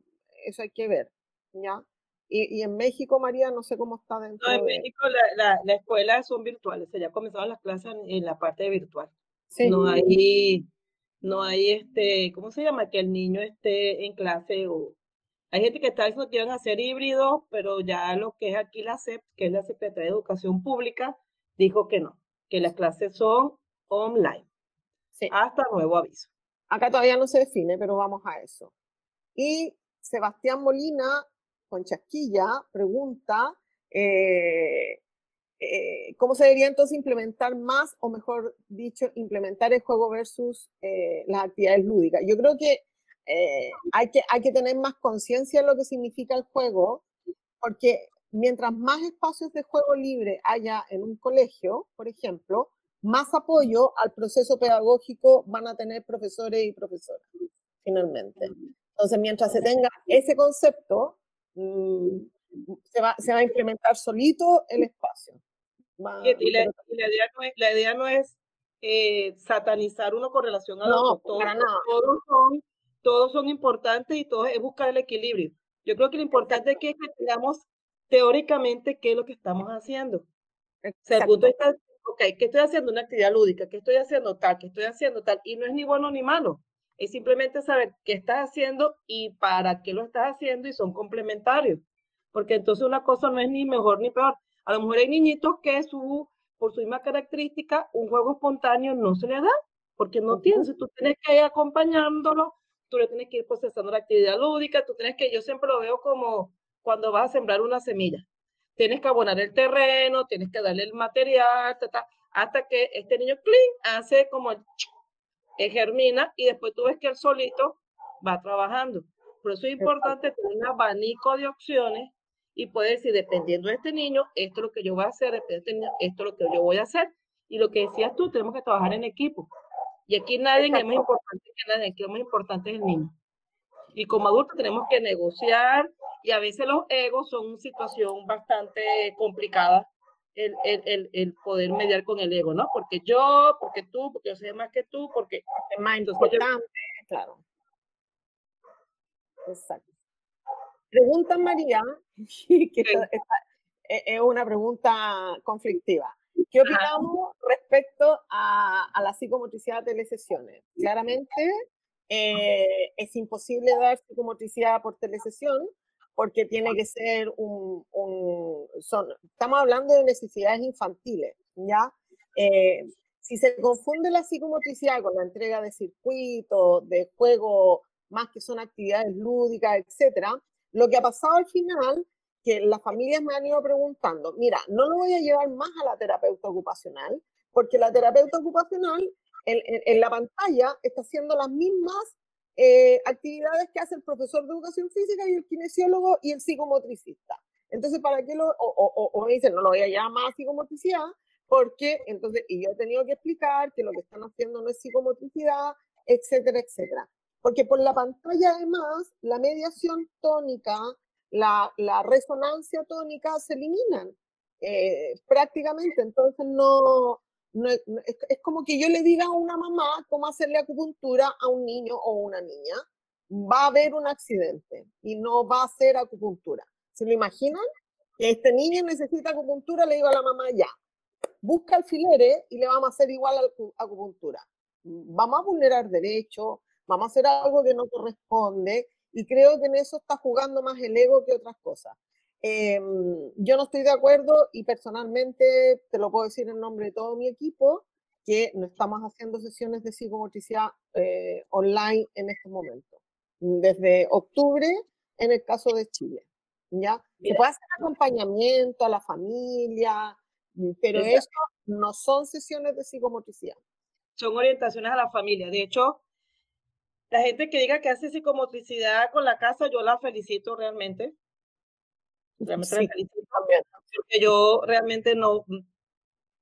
eso hay que ver, ¿ya? Y en México, María, no sé cómo está dentro de... No, en México la escuela son virtuales, o sea, ya comenzaron las clases en la parte virtual. Sí. No hay ¿cómo se llama? Que el niño esté en clase o... Hay gente que está diciendo que iban a hacer híbridos, pero ya lo que es aquí la SEP, que es la Secretaría de Educación Pública, dijo que no, que las clases son online. Sí. Hasta nuevo aviso. Acá todavía no se define, pero vamos a eso. Y Sebastián Molina, con chasquilla, pregunta, ¿cómo se debería entonces implementar más, o mejor dicho, implementar el juego versus las actividades lúdicas? Yo creo que hay que tener más conciencia de lo que significa el juego, porque mientras más espacios de juego libre haya en un colegio, por ejemplo, más apoyo al proceso pedagógico van a tener profesores y profesoras, finalmente. Entonces, mientras se tenga ese concepto, se va a implementar solito el espacio. Y la idea no es satanizar uno con relación al otro. Todos son importantes y todos es buscar el equilibrio. Yo creo que lo importante es que tengamos teóricamente qué es lo que estamos haciendo. O sea, el punto está, ok, ¿qué estoy haciendo? Una actividad lúdica, ¿qué estoy haciendo tal? ¿Qué estoy haciendo tal? Y no es ni bueno ni malo. Es simplemente saber qué estás haciendo y para qué lo estás haciendo y son complementarios. Porque entonces una cosa no es ni mejor ni peor. A lo mejor hay niñitos que por su misma característica, un juego espontáneo no se le da, porque no tienen. Si tú tienes que ir acompañándolo, tú le tienes que ir procesando la actividad lúdica, tú tienes que, yo siempre lo veo como cuando vas a sembrar una semilla. Tienes que abonar el terreno, tienes que darle el material, hasta que este niño hace como germina y después tú ves que él solito va trabajando. Por eso es importante tener un abanico de opciones y poder decir, dependiendo de este niño, esto es lo que yo voy a hacer, dependiendo de este niño, esto es lo que yo voy a hacer. Y lo que decías tú, tenemos que trabajar en equipo. Y aquí nadie es más importante que nadie, aquí lo más importante es el niño. Y como adultos tenemos que negociar y a veces los egos son una situación bastante complicada, el poder mediar con el ego, ¿no? Porque yo, porque tú, porque yo sé más que tú, porque es más importante, claro. Exacto. Pregunta María, que es una pregunta conflictiva. ¿Qué opinamos respecto a la psicomotricidad de telesesiones? Claramente es imposible dar psicomotricidad por telesesión porque tiene que ser estamos hablando de necesidades infantiles, ¿ya? Si se confunde la psicomotricidad con la entrega de circuitos, de juegos, más que son actividades lúdicas, etcétera, lo que ha pasado al final, que las familias me han ido preguntando, mira, no lo voy a llevar más a la terapeuta ocupacional, porque la terapeuta ocupacional en la pantalla está haciendo las mismas actividades que hace el profesor de educación física y el kinesiólogo y el psicomotricista. Entonces, ¿para qué o me dicen, no lo voy a llevar más a psicomotricidad? Porque entonces, y yo he tenido que explicar que lo que están haciendo no es psicomotricidad, etcétera, etcétera. Porque por la pantalla, además, la mediación tónica, la resonancia tónica se eliminan prácticamente. Entonces, es como que yo le diga a una mamá cómo hacerle acupuntura a un niño o una niña. Va a haber un accidente y no va a ser acupuntura. ¿Se lo imaginan? Que este niño necesita acupuntura, le digo a la mamá, ya, busca alfileres y le vamos a hacer igual acupuntura. Vamos a vulnerar derechos, vamos a hacer algo que no corresponde, y creo que en eso está jugando más el ego que otras cosas. Yo no estoy de acuerdo y personalmente te lo puedo decir en nombre de todo mi equipo, que no estamos haciendo sesiones de psicomotricidad online en estos momentos. Desde octubre, en el caso de Chile. ¿Ya? Se puede hacer acompañamiento a la familia, pero eso no son sesiones de psicomotricidad. Son orientaciones a la familia. De hecho, la gente que diga que hace psicomotricidad con la casa, yo la felicito realmente. Realmente la felicito también. Porque yo realmente no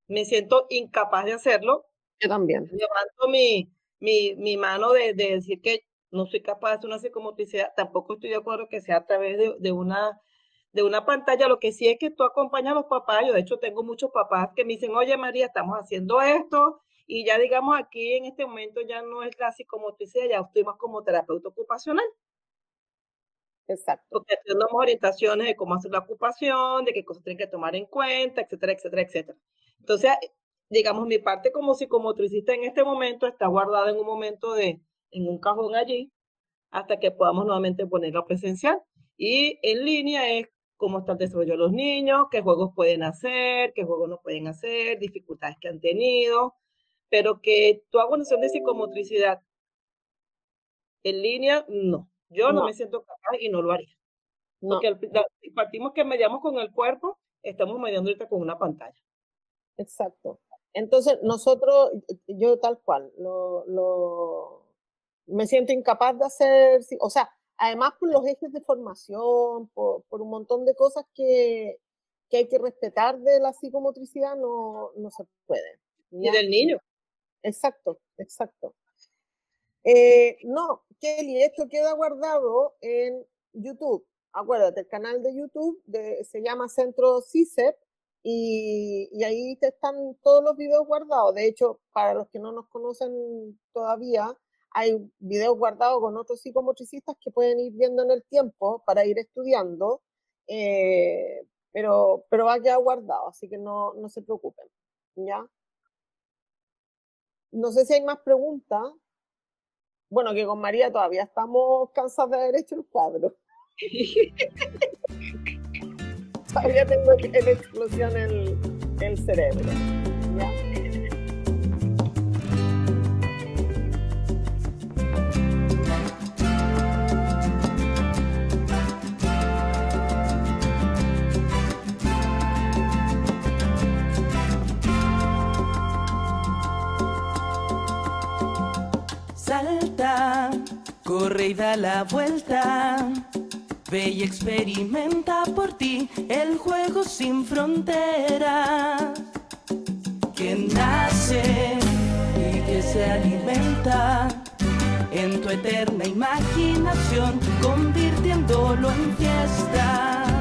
me siento incapaz de hacerlo. Yo también. Levanto mi mano de decir que no soy capaz de hacer una psicomotricidad. Tampoco estoy de acuerdo que sea a través de una pantalla. Lo que sí es que tú acompañas a los papás. Yo, de hecho, tengo muchos papás que me dicen, oye, María, estamos haciendo esto. Y ya, digamos, aquí en este momento ya no es la psicomotricidad, ya estoy más como terapeuta ocupacional. Exacto. Porque damos orientaciones de cómo hacer la ocupación, de qué cosas tienen que tomar en cuenta, etcétera, etcétera, etcétera. Entonces, digamos, mi parte como psicomotricista en este momento está guardada en un momento en un cajón allí, hasta que podamos nuevamente ponerla presencial. Y en línea es cómo está el desarrollo de los niños, qué juegos pueden hacer, qué juegos no pueden hacer, dificultades que han tenido, pero que tú hagas una sesión de psicomotricidad en línea, no. Yo no me siento capaz y no lo haría. No. Porque partimos que mediamos con el cuerpo, estamos mediando ahorita con una pantalla. Exacto. Entonces, nosotros, yo tal cual, me siento incapaz de hacer, o sea, además por los ejes de formación, por un montón de cosas que hay que respetar de la psicomotricidad, no se puede. ¿Ya? Y del niño. Exacto, exacto. No, Kelly, esto queda guardado en YouTube. Acuérdate, el canal de YouTube se llama Centro CICEP y ahí te están todos los videos guardados. De hecho, para los que no nos conocen todavía, hay videos guardados con otros psicomotricistas que pueden ir viendo en el tiempo para ir estudiando, pero va a quedar guardado, así que no se preocupen, ¿ya? No sé si hay más preguntas. Bueno, que con María todavía estamos cansados de haber hecho el cuadro. Todavía tengo en explosión el cerebro. ¿Ya? Corre y da la vuelta, ve y experimenta por ti el juego sin fronteras, que nace y que se alimenta en tu eterna imaginación, convirtiéndolo en fiesta.